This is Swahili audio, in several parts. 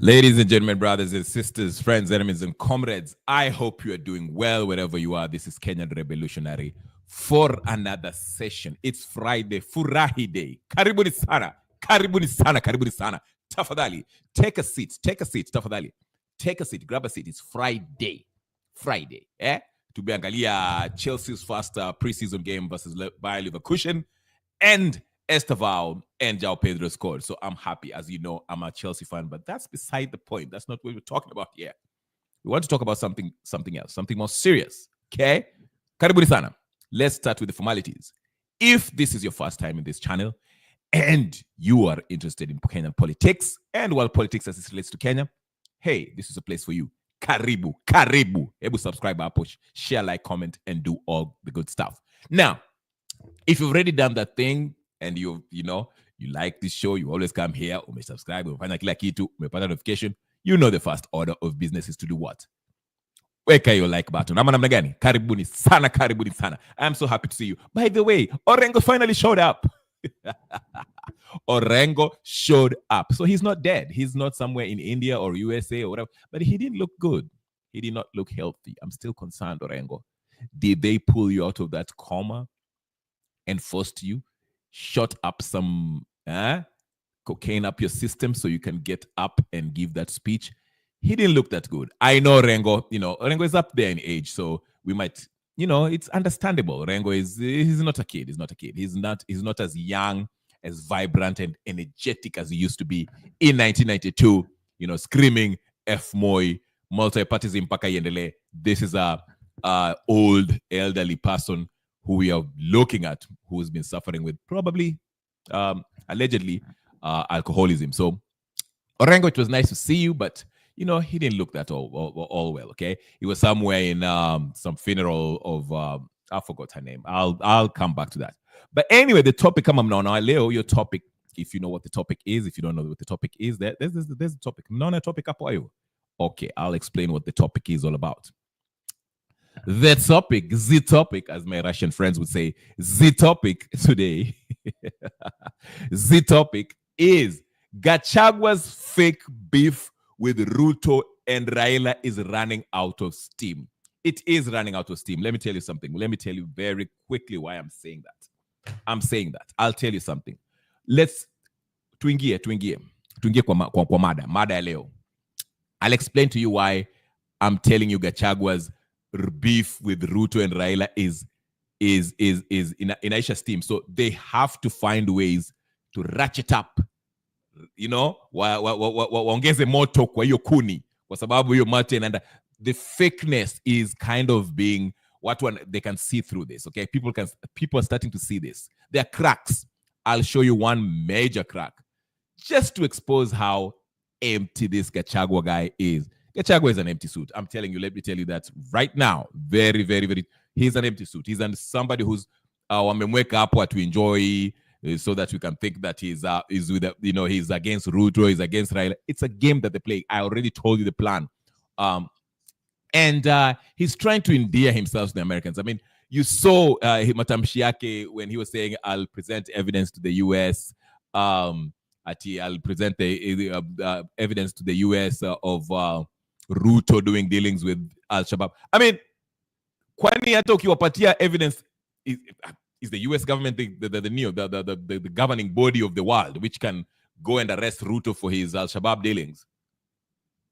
Ladies and gentlemen, brothers and sisters, friends, enemies, and comrades, I hope you are doing well wherever you are. This is Kenyan Revolutionary for another session. It's Friday, Furahi Day. Karibuni sana, karibuni sana, karibuni sana. Tafadhali, take a seat, tafadhali. Take a seat, grab a seat. It's Friday. Tumeangalia Chelsea's first preseason game versus Bayer Leverkusen, and Esteval and João Pedro scored. So I'm happy. As you know, I'm a Chelsea fan, but that's beside the point. That's not what we're talking about here. We want to talk about something else, something more serious. Okay? Karibuni sana. Let's start with the formalities. If this is your first time in this channel and you are interested in Kenyan politics and world politics as it relates to Kenya, hey, this is a place for you. Karibu. Ebu subscribe, push, share, like, comment, and do all the good stuff. Now, if you've already done that thing and you like this show, you always come here, subscribe, umefanya kila kitu, umepata notification, you know the first order of business is to do what? Weka your like button. Ama namna gani? Karibuni sana. I'm so happy to see you. By the way, Orengo finally showed up. Orengo showed up. So he's not dead. He's not somewhere in India or USA or whatever. But he didn't look good. He did not look healthy. I'm still concerned, Orengo. Did they pull you out of that coma and forced you, shot up some cocaine up your system so you can get up and give that speech? He didn't look that good. I know Rengo, Rengo is up there in age, so we might, it's understandable. Rengo he's not a kid. He's not as young, as vibrant and energetic as he used to be in 1992, screaming F Moi, multi-partyism mpaka iendelee. This is a old elderly person who we are looking at, who has been suffering with probably, allegedly, alcoholism. So, Orengo, it was nice to see you, but he didn't look that all well. Okay, he was somewhere in some funeral of I forgot her name. I'll come back to that. But anyway, the topic come now. Leo, your topic. If you know what the topic is, if you don't know what the topic is, there's the topic. No topic up. Okay, I'll explain what the topic is all about. The topic, as my Russian friends would say, the topic today, the topic is Gachagua's fake beef with Ruto and Raila is running out of steam. It is running out of steam. Let me tell you something. Let me tell you very quickly why I'm saying that. I'll tell you something. Let's tuingie kwa mada ya leo. I'll explain to you why I'm telling you Gachagua's beef with Ruto and Raila is in Aisha's team. So they have to find ways to ratchet up, waongeze moto kwa hiyo kuni, kwa sababu hiyo mate and the fakeness is kind of being they can see through this. Okay, people are starting to see this. There are cracks. I'll show you one major crack just to expose how empty this Gachagua guy is. Gachagua is an empty suit. I'm telling you, let me tell you that right now. Very, very, very. He's an empty suit. He's somebody who's wamemweka hapo to enjoy, so that we can think that he's with he's against Ruto, he's against Raila. It's a game that they play. I already told you the plan. And he's trying to endear himself to the Americans. I mean, you saw matamshi yake when he was saying, I'll present evidence to the US. I'll present the evidence to the US of Ruto doing dealings with Al-Shabaab. I mean, kwani hata ukiwapatia evidence, is the US government the governing body of the world which can go and arrest Ruto for his Al-Shabaab dealings?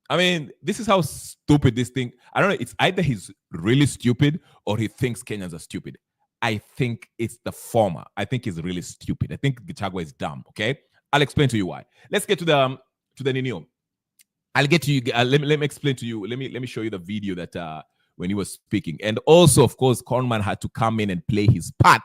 I mean, this is how stupid this thing. I don't know. It's either he's really stupid or he thinks Kenyans are stupid. I think it's the former. I think he's really stupid. I think Gachagua is dumb. Okay, I'll explain to you why. Let's get to the Ninio. I'll get to you. Let me explain to you. Let me show you the video that when he was speaking, and also, of course, Cornman had to come in and play his part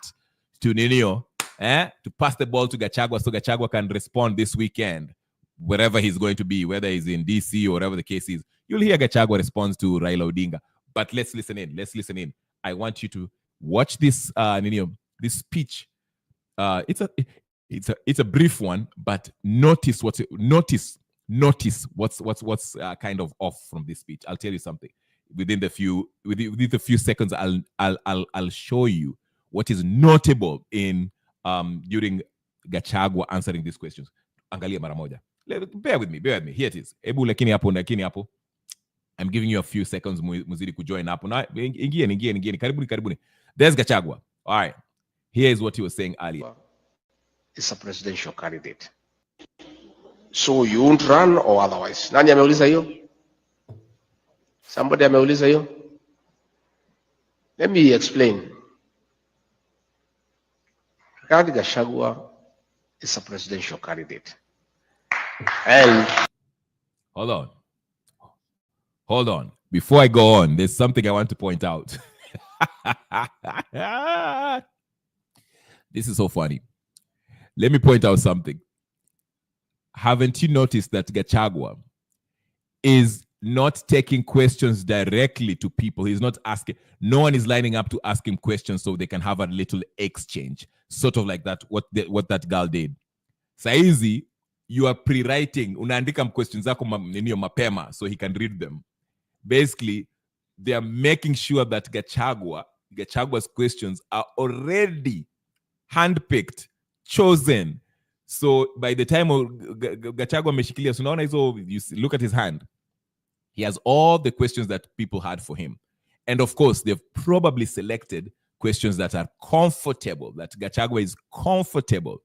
to Ninio, to pass the ball to Gachagua so Gachagua can respond this weekend, wherever he's going to be, whether he's in DC or whatever the case is. You'll hear Gachagua responds to Raila Odinga. But let's listen in. I want you to watch this this speech. It's a brief one, but notice what's kind of off from this speech. I'll tell you something. Within the few seconds, I'll show you what is notable in during Gachagua answering these questions. Angalia mara moja. Bear with me. Here it is. Ebu lakini hapo. I'm giving you a few seconds muzidi kujoin hapo. Na ingieni. Karibuni. There's Gachagua. All right. Here is what he was saying earlier. Is a presidential candidate. So you won't run or otherwise. Nani ameuliza hiyo? Somebody ameuliza hiyo? Let me explain. Rigathi Gachagua is a presidential candidate. And hold on. Before I go on, there's something I want to point out. This is so funny. Let me point out something. Haven't you noticed that Gachagua is not taking questions directly to people? He's not asking. No one is lining up to ask him questions so they can have a little exchange. Sort of like that, what that girl did. Saizi, you are pre-writing. Unaandika questions zako mapema so he can read them. Basically, they are making sure that Gachagua's questions are already handpicked, chosen. So by the time Gachagua ameshikilia, so now you look at his hand. He has all the questions that people had for him. And of course, they've probably selected questions that are comfortable, that Gachagua is comfortable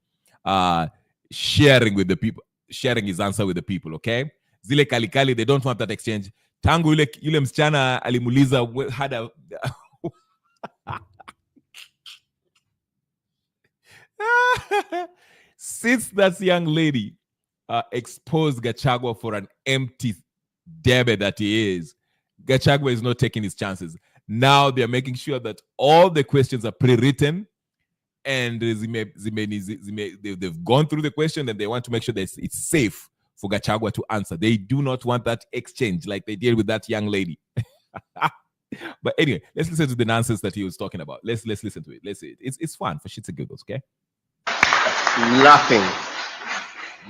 sharing with the people, sharing his answer with the people, okay? Zile kalikali, they don't want that exchange. Tangu yule msichana alimuliza had a since that young lady exposed Gachagua for an empty debate that he is, Gachagua is not taking his chances. Now they're making sure that all the questions are pre-written and they've gone through the question and they want to make sure that it's safe for Gachagua to answer. They do not want that exchange like they did with that young lady. But anyway, let's listen to the nonsense that he was talking about. Let's listen to it. Let's see it. It's fun for shits and giggles, okay?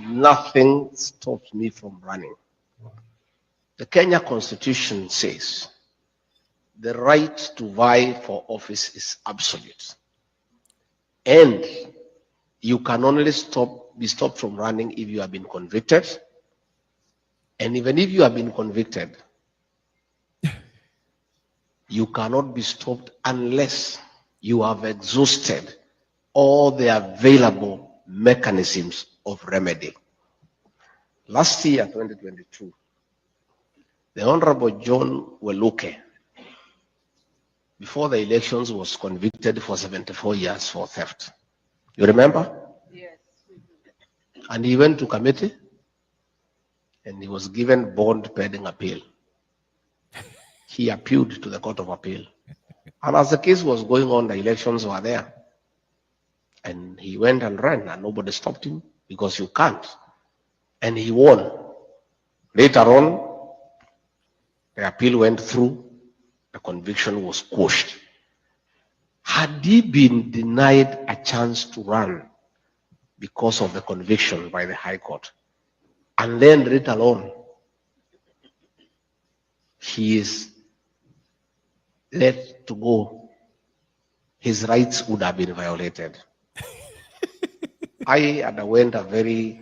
Nothing stops me from running. The Kenya Constitution says the right to vie for office is absolute. And you can only be stopped from running if you have been convicted. And even if you have been convicted, you cannot be stopped unless you have exhausted all the available mechanisms of remedy. Last year, 2022, the Honorable John Weluke, before the elections, was convicted for 74 years for theft. You remember? Yes. And he went to committee and he was given bond pending appeal. He appealed to the Court of Appeal. And as the case was going on, the elections were there. And he went and ran and nobody stopped him because you can't. And he won. Later on, the appeal went through, the conviction was quashed. Had he been denied a chance to run because of the conviction by the High Court, and then later on, he is let to go, his rights would have been violated. I underwent a very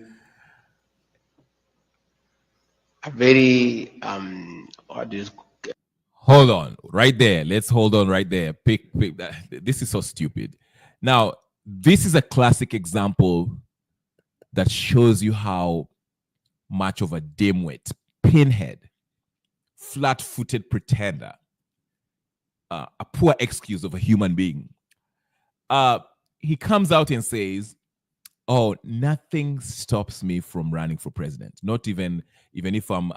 hold on right there. Let's hold on right there. Pick that. This is so stupid. Now, this is a classic example that shows you how much of a dimwit, pinhead, flat-footed pretender, a poor excuse of a human being. He comes out and says, oh, nothing stops me from running for president. Not even if I'm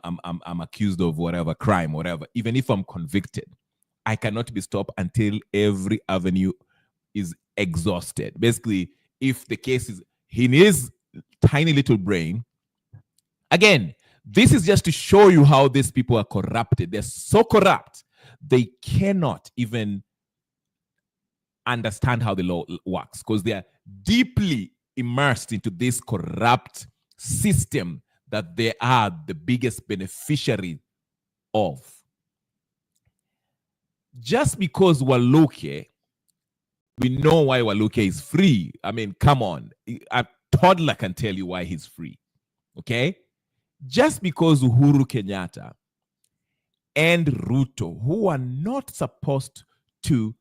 accused of whatever crime, whatever. Even if I'm convicted, I cannot be stopped until every avenue is exhausted. Basically, if the case is in his tiny little brain, again, this is just to show you how these people are corrupted. They're so corrupt, they cannot even understand how the law works because they are deeply immersed into this corrupt system that they are the biggest beneficiary of. Just because Weluke, we know why Weluke is free. I mean, come on. A toddler can tell you why he's free. Okay? Just because Uhuru Kenyatta and Ruto, who are not supposed to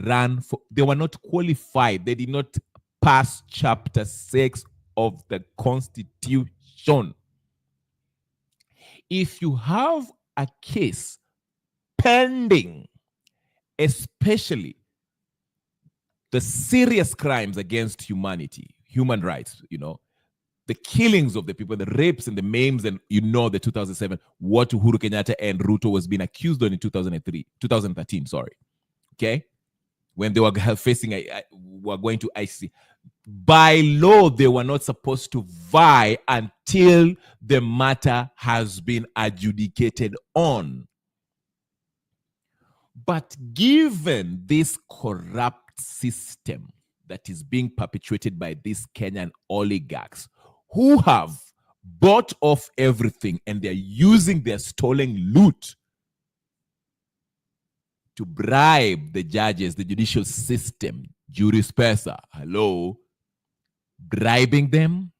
run for, they were not qualified. They did not pass chapter 6 of the Constitution. If you have a case pending, especially the serious crimes against humanity, human rights, the killings of the people, the rapes and the maims, and the 2007, what Uhuru Kenyatta and Ruto was being accused on in 2013, sorry. Okay? When they were facing, were going to ICC. By law, they were not supposed to vie until the matter has been adjudicated on. But given this corrupt system that is being perpetuated by these Kenyan oligarchs who have bought off everything and they're using their stolen loot to bribe the judges, the judicial system, juris pesa, hello, bribing them,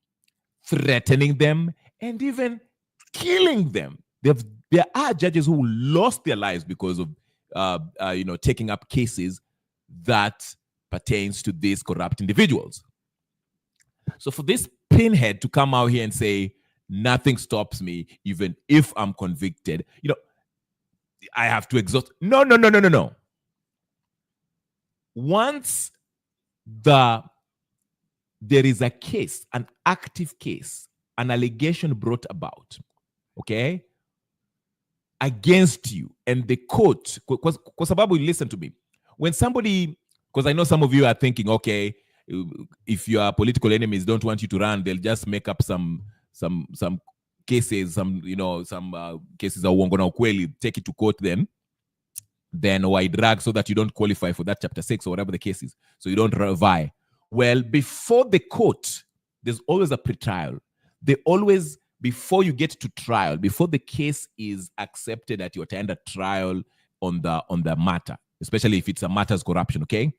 threatening them, and even killing them. There are judges who lost their lives because of taking up cases that pertains to these corrupt individuals. So for this pinhead to come out here and say nothing stops me, even if I'm convicted, I have to exhaust. No. Once there is a case, an active case, an allegation brought about, okay, against you, and the court, because sababu, listen to me, when somebody, because I know some of you are thinking, okay, if your political enemies don't want you to run, they'll just make up some cases, some cases of uongo na ukweli, take it to court, then why drag so that you don't qualify for that chapter 6 or whatever the case is, so you don't vie. Well, before the court, there's always a pretrial. They always, before you get to trial, before the case is accepted that you attend a trial on the matter, especially if it's a matter's corruption, okay?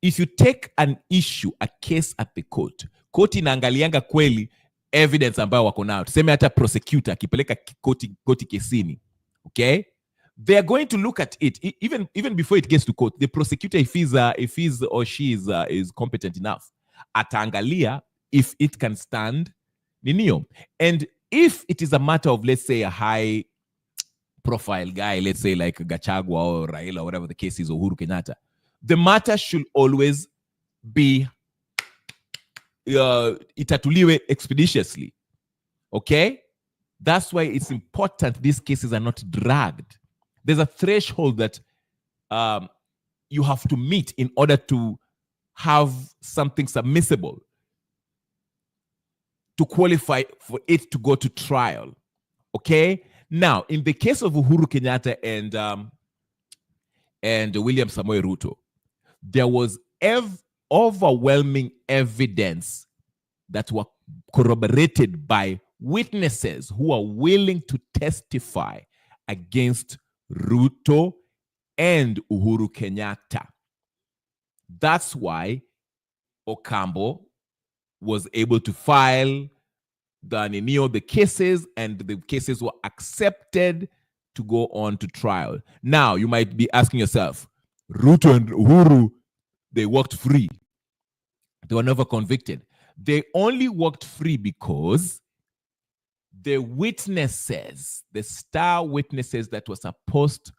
If you take an issue, a case at the court inaangalianga kweli evidence ambayo wako nayo. Tuseme hata prosecutor akipeleka koti kesini, okay? They are going to look at it even before it gets to court. The prosecutor, if he's or she is competent enough, ataangalia if it can stand ninio. And if it is a matter of, let's say, a high profile guy, let's say like Gachagua or Raila, or whatever the case is, or Uhuru Kenyatta, the matter should always be itatuliwe expeditiously. Okay? That's why it's important these cases are not dragged. There's a threshold that you have to meet in order to have something submissible to qualify for it to go to trial. Okay? Now, in the case of Uhuru Kenyatta and William Samoei Ruto, there was overwhelming evidence that were corroborated by witnesses who are willing to testify against Ruto and Uhuru Kenyatta. That's why Okambo was able to file the cases, and the cases were accepted to go on to trial. Now, you might be asking yourself, Ruto and Uhuru, they walked free. They were never convicted. They only walked free because the witnesses, the star witnesses that were supposed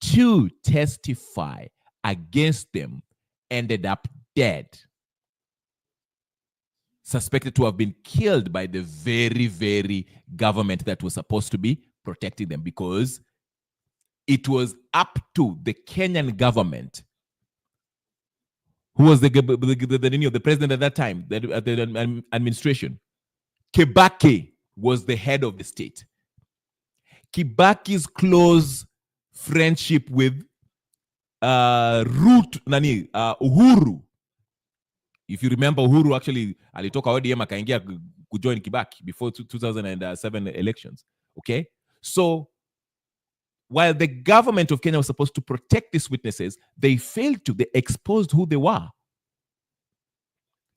to testify against them, ended up dead. Suspected to have been killed by the very, very government that was supposed to be protecting them, because it was up to the Kenyan government, who was the president at that time, the administration. Kibaki was the head of the state. Kibaki's close friendship with Uhuru. If you remember, Uhuru actually alitoka ODM akaingia kujoin Kibaki before 2007 elections. Okay? So, while the government of Kenya was supposed to protect these witnesses, they failed to. They exposed who they were.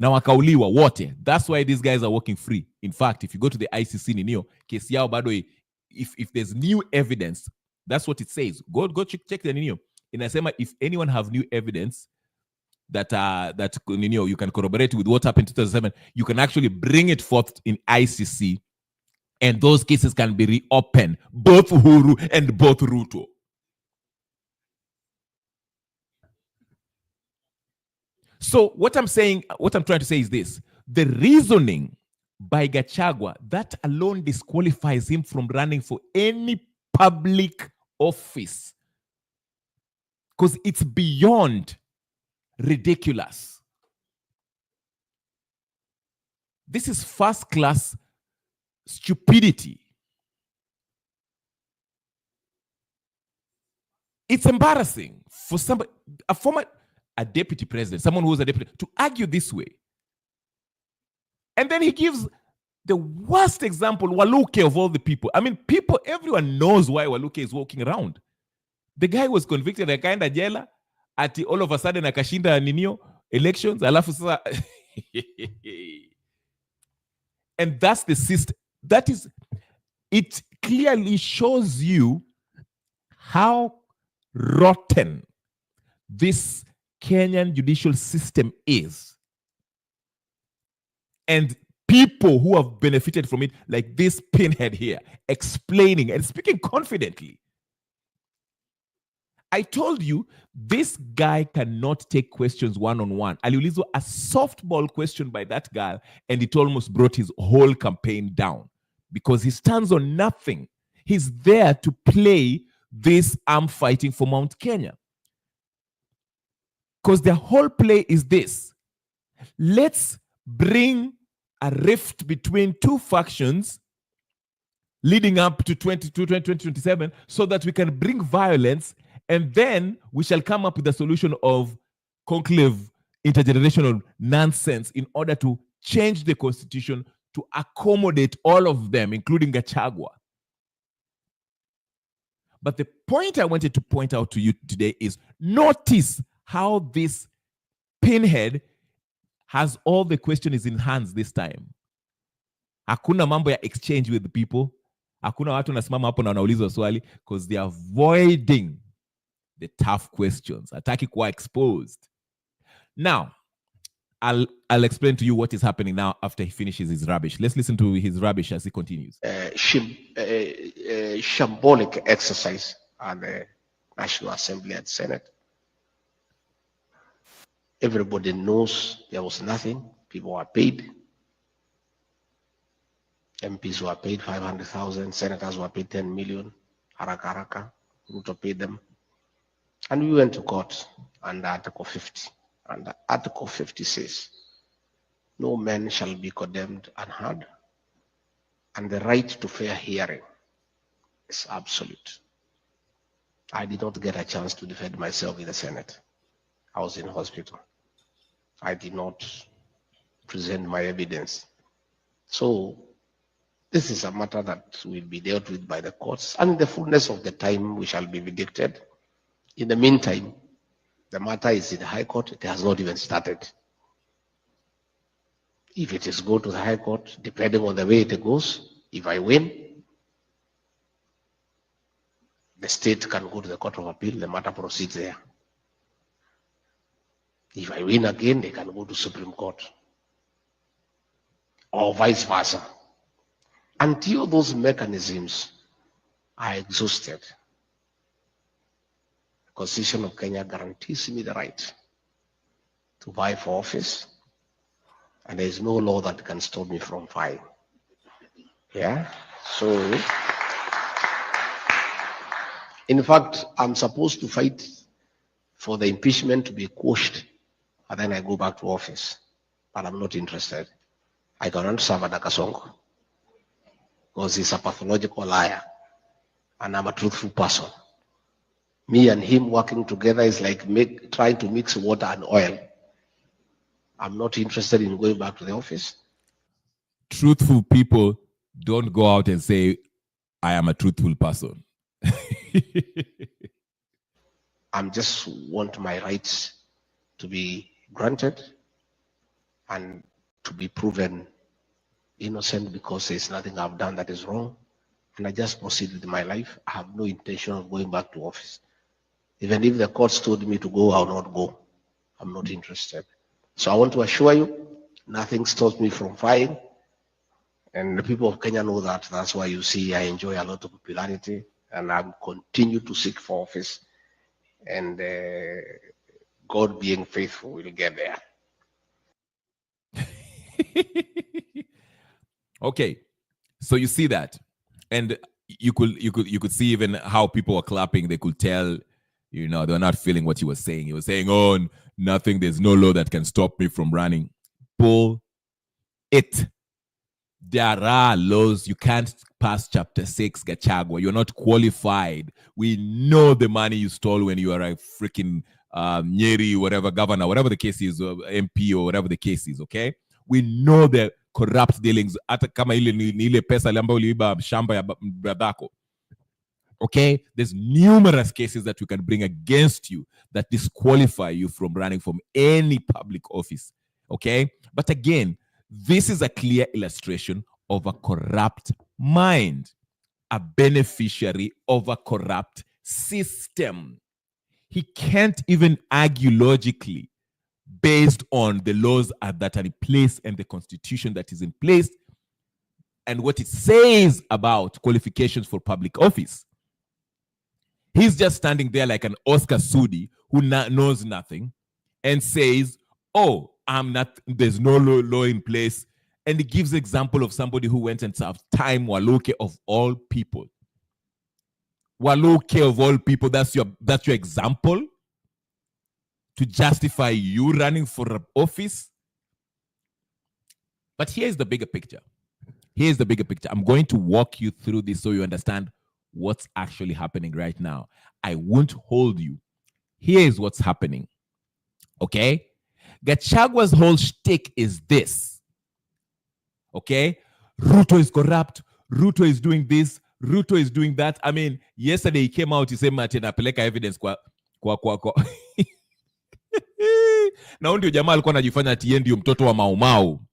na wakauliwa wote. That's why these guys are working free. In fact, if you go to the ICC ninio, kesi yao bado, if there's new evidence, that's what it says. Go check the ninio. Inasema if anyone have new evidence that you can corroborate with what happened in 2007, you can actually bring it forth in ICC, and those cases can be reopened, both Uhuru and both Ruto. So what I'm trying to say is this: the reasoning by Gachagua, that alone disqualifies him from running for any public office, because it's beyond ridiculous. This is first-class stupidity. It's embarrassing for somebody, a deputy president, someone who's a deputy, to argue this way. And then he gives the worst example, Waluke of all the people. I mean, everyone knows why Waluke is walking around. The guy was convicted, akaenda jela, ati all of a sudden akashinda ninio elections, alafu sasa and that's the system. It clearly shows you how rotten this Kenyan judicial system is. And people who have benefited from it, like this pinhead here, explaining and speaking confidently. I told you, this guy cannot take questions one-on-one. Aliulizwa a softball question by that guy, and it almost brought his whole campaign down because he stands on nothing. He's there to play this arm fighting for Mount Kenya. Because their whole play is this: let's bring a rift between two factions leading up to 2027 so that we can bring violence, and then we shall come up with a solution of conclave intergenerational nonsense in order to change the constitution to accommodate all of them, including Gachagua. But the point I wanted to point out to you today is notice how this pinhead has all the questions in hands this time. Hakuna mambo ya exchange with the people. Hakuna watu nasimama hapo na wanaulizwa swali, because they are avoiding the tough questions. Hataki kuwa exposed. Now, I'll explain to you what is happening now after he finishes his rubbish. Let's listen to his rubbish as he continues. Shambolic exercise at the National Assembly and Senate. Everybody knows there was nothing. People were paid. MPs were paid 500,000. Senators were paid 10 million. Haraka. Ruto paid them. And we went to court under Article 50. And Article 50 says, no man shall be condemned unheard, and the right to fair hearing is absolute. I did not get a chance to defend myself in the Senate. I was in hospital. I did not present my evidence. So this is a matter that will be dealt with by the courts, and in the fullness of the time we shall be vindicated. In the meantime, the matter is in the High Court. It has not even started. If it is go to the High Court, depending on the way it goes, if I win, the state can go to the Court of Appeal, the matter proceeds there. If I win again, they can go to Supreme Court, or vice versa. Until those mechanisms are exhausted, the Constitution of Kenya guarantees me the right to vie for office, and there is no law that can stop me from vying. Yeah, so in fact, I'm supposed to fight for the impeachment to be quashed, and then I go back to office, but I'm not interested. I cannot serve under Kasongo because he's a pathological liar, and I'm a truthful person. Me and him working together is like trying to mix water and oil. I'm not interested in going back to the office. Truthful people don't go out and say, I am a truthful person. I just want my rights to be granted. and to be proven innocent because there's nothing I've done that is wrong. And I just proceed with my life. I have no intention of going back to office. Even if the courts told me to go, I'll not go. I'm not interested. So I want to assure you, nothing stops me from fighting. And the people of Kenya know that. That's why you see I enjoy a lot of popularity and I'm continue to seek for office. And God being faithful will get there. Okay, so you see that, and you could see even how people were clapping. They could tell, they were not feeling what he was saying. He was saying, "Oh, nothing. There's no law that can stop me from running." Bull, there are laws. You can't pass Chapter 6, Gachagua. You're not qualified. We know the money you stole when you were a freaking Nyeri, whatever governor, whatever the case is, MP or whatever the case is. Okay, we know the corrupt dealings. Hata kama ile pesa ambayo uliiba shamba ya bradako. Okay, there's numerous cases that we can bring against you that disqualify you from running from any public office. Okay, but again, this is a clear illustration of a corrupt mind, a beneficiary of a corrupt system. He can't even argue logically based on the laws that are in place and the constitution that is in place and what it says about qualifications for public office. He's just standing there like an Oscar Sudi who knows nothing and says, "Oh, there's no law in place." And he gives example of somebody who went and served time, Waluke of all people. Waluke of all people, that's your example to justify you running for office. But here's the bigger picture. I'm going to walk you through this so you understand what's actually happening right now. I won't hold you. Here's what's happening. Okay? Gachagua's whole shtick is this. Okay? Ruto is corrupt. Ruto is doing this. Ruto is doing that. I mean, yesterday he came out, he said, napeleka evidence kwa. Na ndio jamaa alikuwa anajifanya ati yeye ndio mtoto wa Maumau.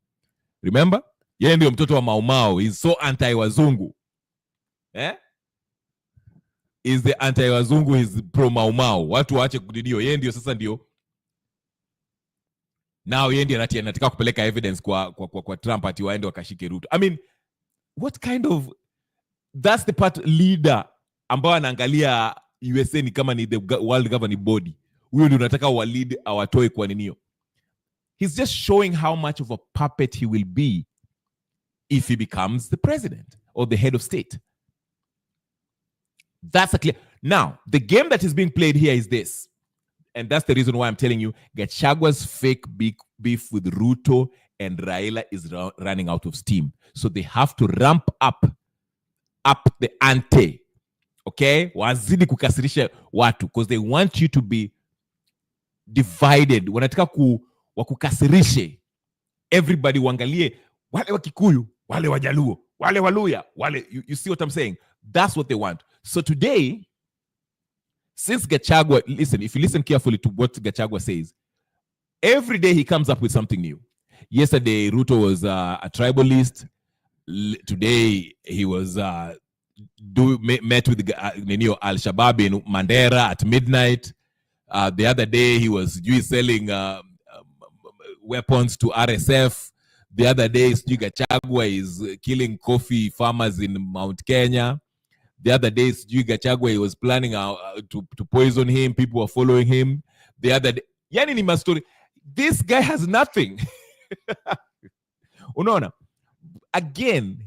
Remember? Yeye ndio mtoto wa Maumau. He's so anti-wazungu. Is the anti-wazungu, is pro Maumau. Watu waache kudidio. Yeye ndio sasa ndio. Now yeye ndio anataka kupeleka evidence kwa Trump ati waende wakashike Ruto. I mean, what kind of, that's the part leader ambao anaangalia USA ni kama ni the world governing body. Huyo ndio unataka wa lead awatoe kwa ninio. He's just showing how much of a puppet he will be if he becomes the president or the head of state. That's a clear. Now, the game that is being played here is this. And that's the reason why I'm telling you, Gachagua's fake beef with Ruto and Raila is running out of steam. So they have to ramp up the ante. Okay? Wazidi kukasirisha watu. Because they want you to be divided. Wanataka wakukasirishe. Everybody wangalie. Wale wa Kikuyu, wale wa Jaluo, wale Waluya, wale. You see what I'm saying? That's what they want. So today, since Gachagua, listen, if you listen carefully to what Gachagua says, every day he comes up with something new. Yesterday, Ruto was a tribalist. Today, he was met with Al-Shabaab in Mandera at midnight. The other day, he was selling weapons to RSF. The other day, Gachagua is killing coffee farmers in Mount Kenya. The other day, Gachagua was planning to poison him. People were following him. The other day, yani ni mastori. This guy has nothing. Unaona? Again,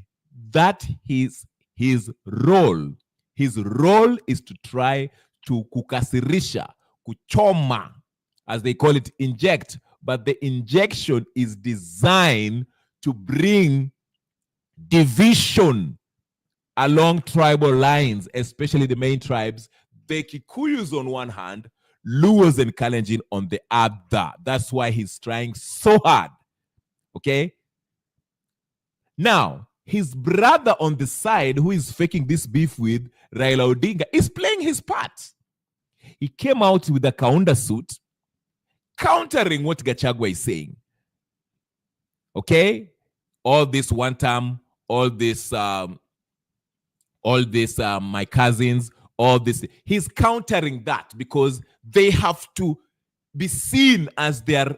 that is his role. His role is to try to kukasirisha, kuchoma, as they call it, inject. But the injection is designed to bring division along tribal lines, especially the main tribes, the Kikuyus on one hand, Luos and Kalenjin on the other. That's why he's trying so hard. Okay? Now, his brother on the side, who is faking this beef with Raila Odinga, is playing his part. He came out with a Kaunda suit, countering what Gachagua is saying. Okay? All this one time, all this my cousins, all this. He's countering that because they have to be seen as they're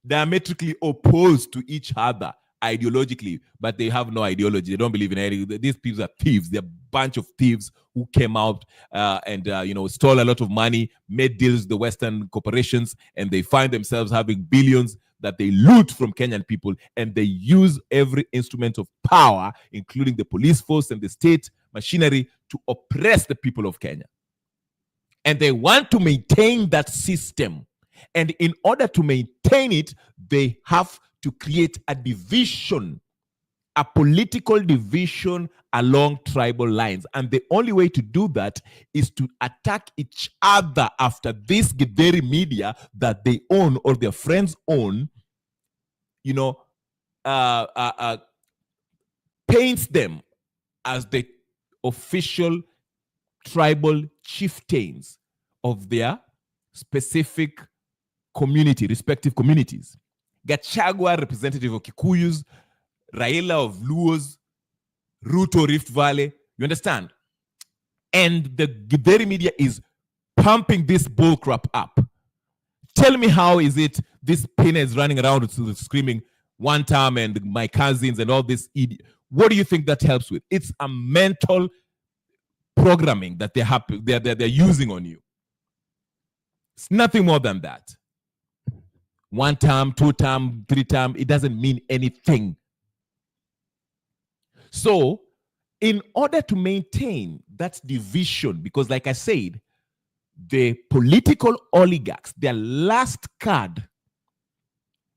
diametrically opposed to each other ideologically, but they have no ideology. They don't believe in any. These people are thieves. They're a bunch of thieves who came out and stole a lot of money, made deals with the Western corporations, and they find themselves having billions that they loot from Kenyan people, and they use every instrument of power, including the police force and the state machinery, to oppress the people of Kenya. And they want to maintain that system. And in order to maintain it, they have to create a division, a political division along tribal lines. And the only way to do that is to attack each other after this very media that they own or their friends own, paints them as the official tribal chieftains of their specific community, respective communities. Gachagua, representative of Kikuyus, Raila of Luos, Ruto, Rift Valley. You understand? And the very media is pumping this bullcrap up. Tell me, how is it this pinhead is running around screaming one time and my cousins and all this idiot? What do you think that helps with? It's a mental programming that they're using on you. It's nothing more than that. One time, two time, three time, it doesn't mean anything. So, in order to maintain that division, because like I said, the political oligarchs, their last card,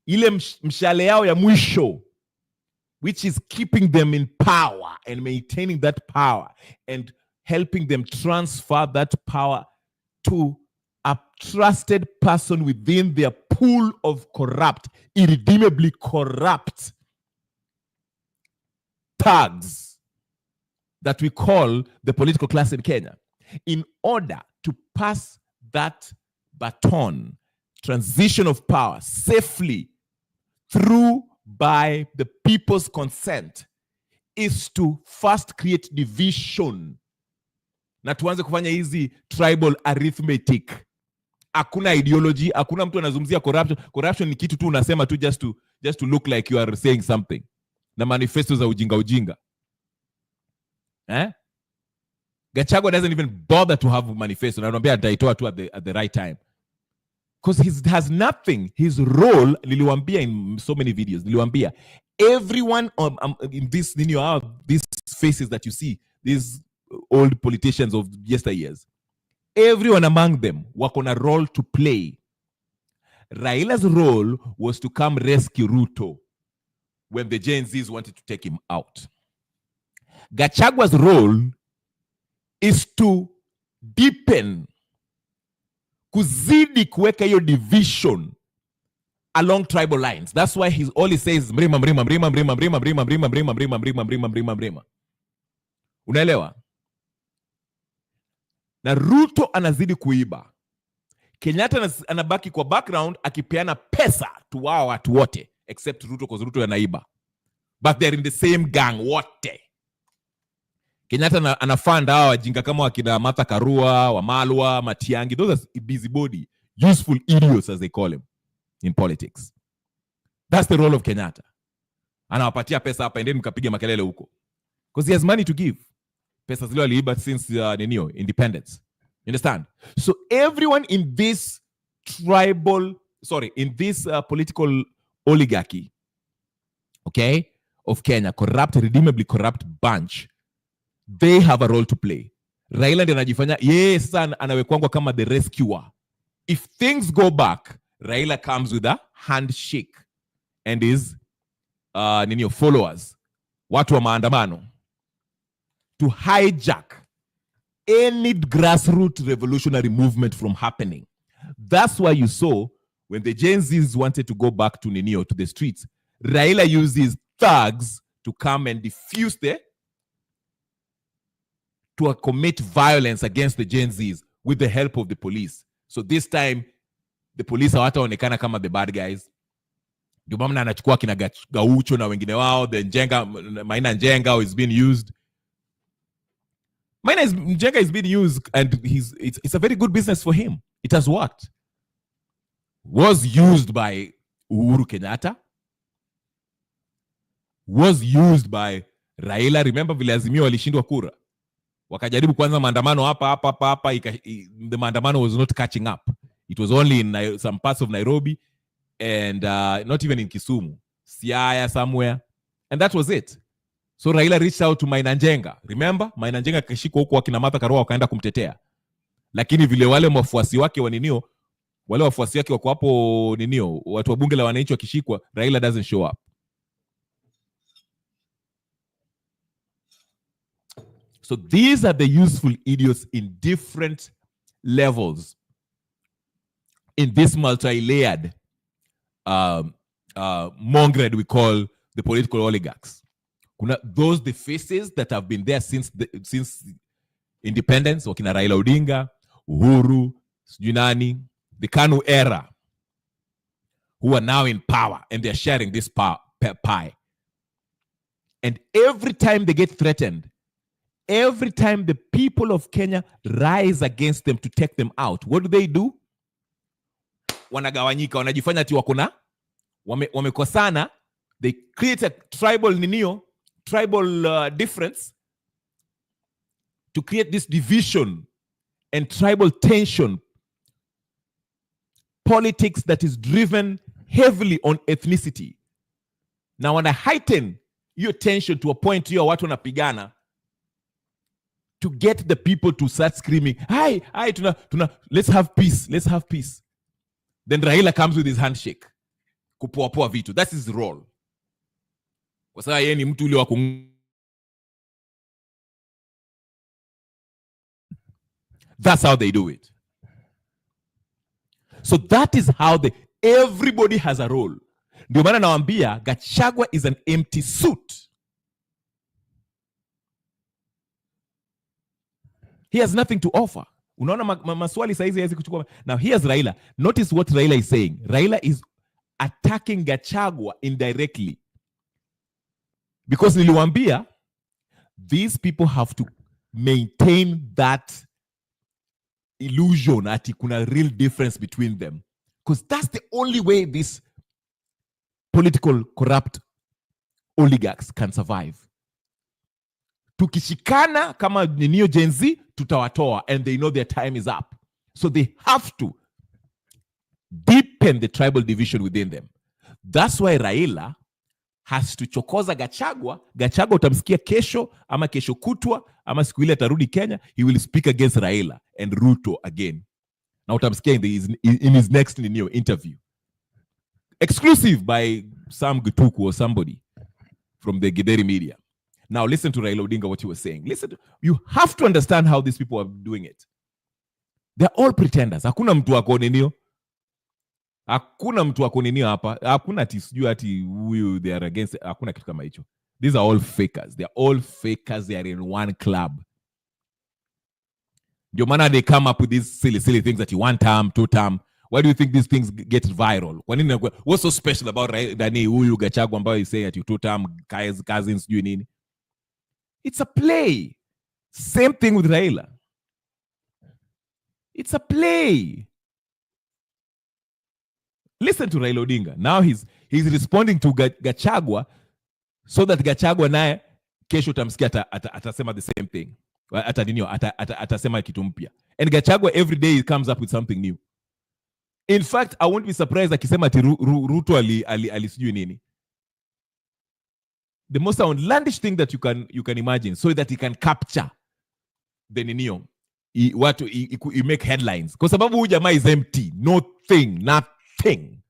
ile mshale yao ya mwisho, which is keeping them in power and maintaining that power and helping them transfer that power to a trusted person within their pool of corrupt, irredeemably corrupt thugs that we call the political class in Kenya. In order to pass that baton, transition of power safely through by the people's consent, is to first create division. Na tuanze kufanya hizi tribal arithmetic. Hakuna ideology, hakuna mtu anazungumzia corruption. Corruption ni kitu tu unasema tu just to look like you are saying something. Na manifesto za ujinga. Gachagua doesn't even bother to have a manifesto. Naambia ataitoa tu at the right time. Because he has nothing. His role, niliwaambia in so many videos, niliwaambia, everyone in this, these faces that you see, these old politicians of yesteryears, everyone among them wako na role to play. Raila's role was to come rescue Ruto when the Gen Zs wanted to take him out. Gachagua's role is to deepen, kuzidi kuweka hiyo division along tribal lines. That's why he always says mrima. Unaelewa? Na Ruto anazidi kuiba. Kenyatta anabaki kwa background akipeana pesa tu wao watu wote except Ruto, because Ruto anaiba. But they're in the same gang wote. Kenyatta anafund hao wajinga kama wakina Martha Karua, Wamalwa, Matiangi. Those are busybody, useful idiots as they call them in politics. That's the role of Kenyatta. Anawapatia pesa hapa, endeni mkapiga makelele huko. Because he has money to give. Pesa zile aliiba since independence. You understand? So everyone in this political oligarchy, okay, of Kenya, corrupt, redeemably corrupt bunch, they have a role to play. Raila ndiye anajifanya sasa anawekwangwa kama the rescuer. If things go back, Raila comes with a handshake and his followers, watu wa maandamano, to hijack any grassroots revolutionary movement from happening. That's why you saw when the Gen Zs wanted to go back to the streets, Raila used his thugs to come and defuse to commit violence against the Gen Zs with the help of the police. So this time, the police hawataonekana kama the bad guys. Ndio maana anachukua kina Gaucho na wengine wao, the Njenga, Maina Njenga is being used. Njenga is being used, and it's a very good business for him. It has worked. Was used by Uhuru Kenyatta. Was used by Raila. Remember vile Azimio walishindwa kura, wakajaribu kwanza maandamano hapa, the maandamano was not catching up. It was only in some parts of Nairobi and not even in Kisumu, Siaya somewhere, and that was it. So Raila reached out to Maina Njenga. Remember, Maina Njenga kashikwa huko, wakina Martha Karua wakaenda kumtetea, lakini vile wale wafuasi wake waninio, wale wafuasi wake wako hapo ninio, watu wa bunge la wananchi wakishikwa, Raila doesn't show up. So these are the useful idiots in different levels in this multi-layered mongrel we call the political oligarchs. Those the faces that have been there since independence, wakina Raila Odinga, Uhuru, Junani, the KANU era, who are now in power and they're sharing this pie. And every time they get threatened, every time the people of Kenya rise against them to take them out, what do? Wanagawanyika, wanajifanya ati wakuna wamekosana. They create a tribal difference to create this division and tribal tension politics that is driven heavily on ethnicity. Now, when I heighten your tension to a point here, watu wanapigana to get the people to start screaming, "Hi, let's have peace, let's have peace." Then Raila comes with his handshake, kupoa vitu. That's his role. Kwa sababu yeye ni mtu ule wa That's how they do it. So that is how everybody has a role. Ndio maana nawaambia Gachagua is an empty suit. He has nothing to offer. Unaona maswali saizi hawezi kuchukua. Now here's Raila. Notice what Raila is saying. Raila is attacking Gachagua indirectly. Because niliwaambia, these people have to maintain that illusion that kuna real difference between them. Because that's the only way these political corrupt oligarchs can survive. Tukishikana kama ninio Gen Z, tutawatoa, and they know their time is up. So they have to deepen the tribal division within them. That's why Raila has to chokoza Gachagua. Gachagua utamsikia kesho, ama kesho kutwa, ama siku ile atarudi Kenya, he will speak against Raila and Ruto again. Now utamsikia in his next interview. Exclusive by Sam Gituku or somebody from the Gideri media. Now listen to Raila Odinga, what you were saying. You have to understand how these people are doing it. They're all pretenders. Hakuna mtu wako ninio. Hakuna mtu wako ninio hapa. Hakuna ati sijui ati huyu they are against. Hakuna kitu kama hicho. These are all fakers. They are all fakers. They are in one club. Ndio maana they come up with these silly things that you 1 term, 2 term. Why do you think these things get viral? What's so special about huyu Gachagua ambayo you say at you 2 term cousins do nini? It's a play. Same thing with Raila. It's a play. Listen to Raila Odinga. Now he's responding to Gachagua so that Gachagua naye kesho tamsikia atasema the same thing. Atasema kitu mpya. And Gachagua every day he comes up with something new. In fact, I won't be surprised akisema ati Ruto alisijui nini. The most outlandish thing that you can imagine, so that he can capture the ninio. He make headlines. Kwa sababu huyu jamaa is empty. Nothing.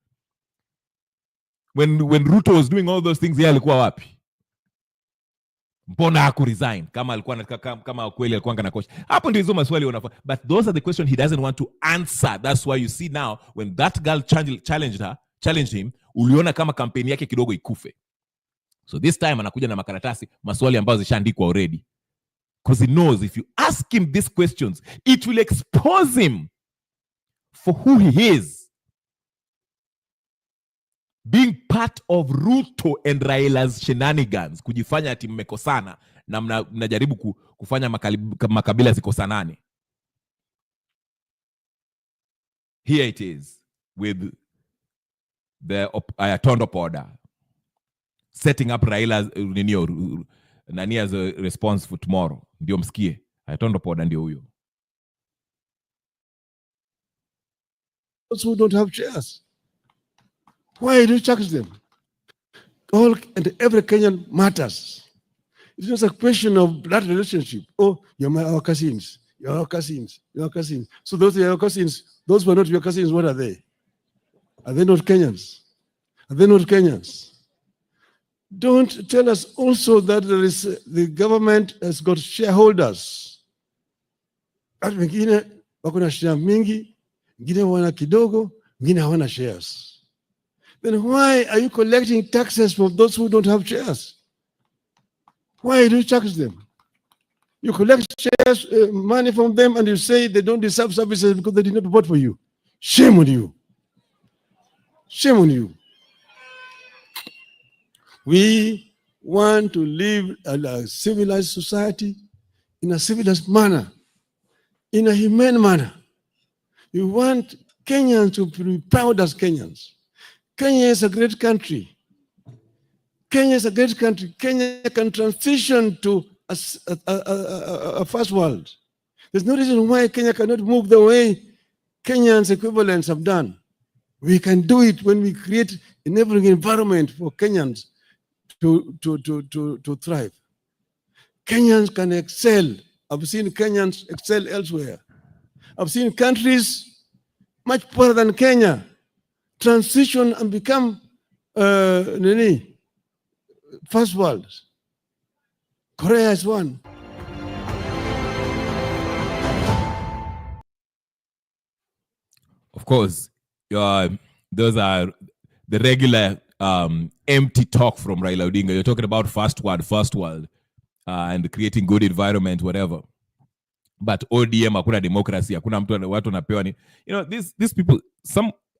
When Ruto was doing all those things, yeye alikuwa wapi? Mbona haku resign? Kama kweli alikuwa na coach. Hapo ndio hizo maswali wanafaa. But those are the questions he doesn't want to answer. That's why you see now, when that girl challenged him, uliona kama kampeni yake kidogo ikufe. So this time anakuja na makaratasi, maswali ambazo zishaandikwa already. Because he knows if you ask him these questions, it will expose him for who he is. being part of Ruto and Raila's shenanigans, kujifanya ati mmekosana na mnajaribu kufanya makabila zikosanane. Here it is with the Tondo order, setting up Raila's nani as a response for tomorrow. Ndio msikie. Tondo order ndio huyo. Those who don't have shares, why do you tax them? All and every Kenyan matters. It's not a question of blood relationship. Oh, you're our cousins. You're our cousins. You're our cousins. So those are your cousins. Those who are not your cousins, what are they? Are they not Kenyans? Are they not Kenyans? Don't tell us also that there is the government has got shareholders. Watu wengine wako na share mingi, wengine wana kidogo, wengine hawana shares. Then why are you collecting taxes from those who don't have shares? Why do you tax them? You collect shares, money from them, and you say they don't deserve services because they did not vote for you. Shame on you. Shame on you. We want to live a civilized society in a civilized manner, in a humane manner. We want Kenyans to be proud as Kenyans. Kenya is a great country. Kenya is a great country. Kenya can transition to a first world. There's no reason why Kenya cannot move the way Kenyans equivalents have done. We can do it when we create enabling environment for Kenyans to thrive. Kenyans can excel. I've seen Kenyans excel elsewhere. I've seen countries much poorer than Kenya transition and become first world. Korea is one. Of course, those are the regular empty talk from Raila Odinga. You're talking about first world, and creating good environment, whatever. But ODM, hakuna democracy, hakuna mtu watu napewa ni. These people,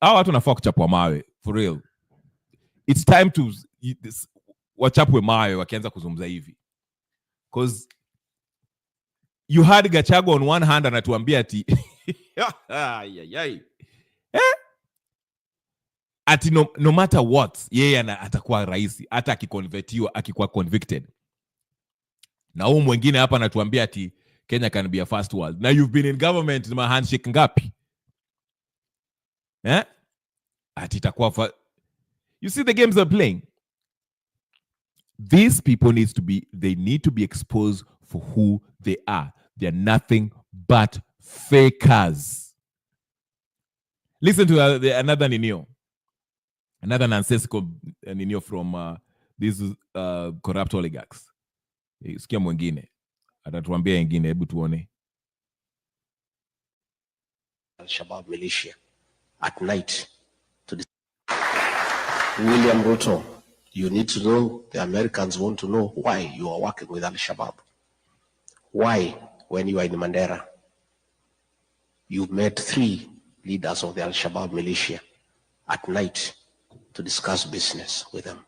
hao watu nafaa kuchapwa mawe, for real. It's time to wachapwe mawe wakianza kuzungumza hivi. Because you had Gachagua on one hand anatuambia ati ati no matter what, yeye atakuwa rais, hata akikonvertiwa, akikuwa convicted. Na huyu mwingine hapa anatuambia ati Kenya can be a first world. Now you've been in government, ma handshake ngapi? Ati itakuwa you see the games they're playing. These people they need to be exposed for who they are. They're nothing but fakers. Listen to another Ninio. Another nonsensical Ninio from these corrupt oligarchs. Sikia mwingine. Atatuambia ingine, hebu tuone. Al-Shabaab militia at night to William Ruto, you need to know, the Americans want to know why you are working with Al-Shabaab. Why, when you are in Mandera, you met 3 leaders of the Al-Shabaab militia at night to discuss business with them.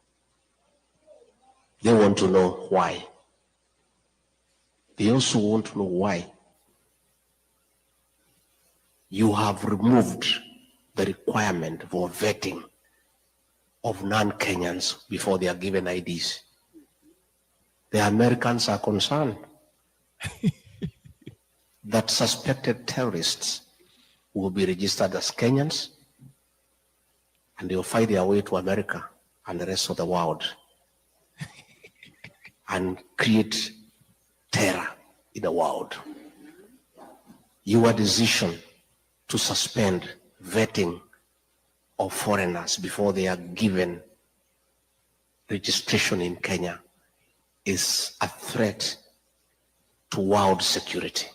They want to know why. They also want to know why you have removed the requirement for vetting of non-Kenyans before they are given IDs. The Americans are concerned that suspected terrorists will be registered as Kenyans and they will find their way to America and the rest of the world and create terror in the world. Your decision to suspend vetting of foreigners before they are given registration in Kenya is a threat to world security.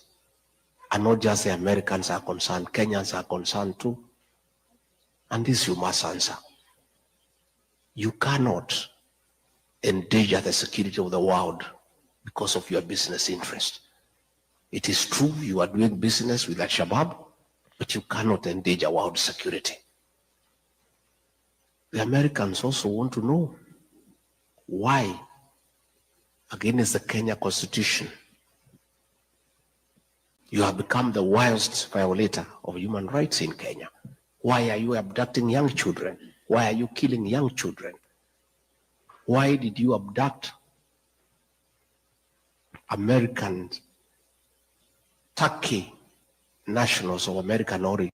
And not just the Americans are concerned, Kenyans are concerned too. And this you must answer. You cannot endanger the security of the world because of your business interest. It is true you are doing business with Al-Shabaab, but you cannot endanger world security. The Americans also want to know why, against the Kenya Constitution, you have become the worst violator of human rights in Kenya. Why are you abducting young children? Why are you killing young children? Why did you abduct American, Turkey nationals of American origin?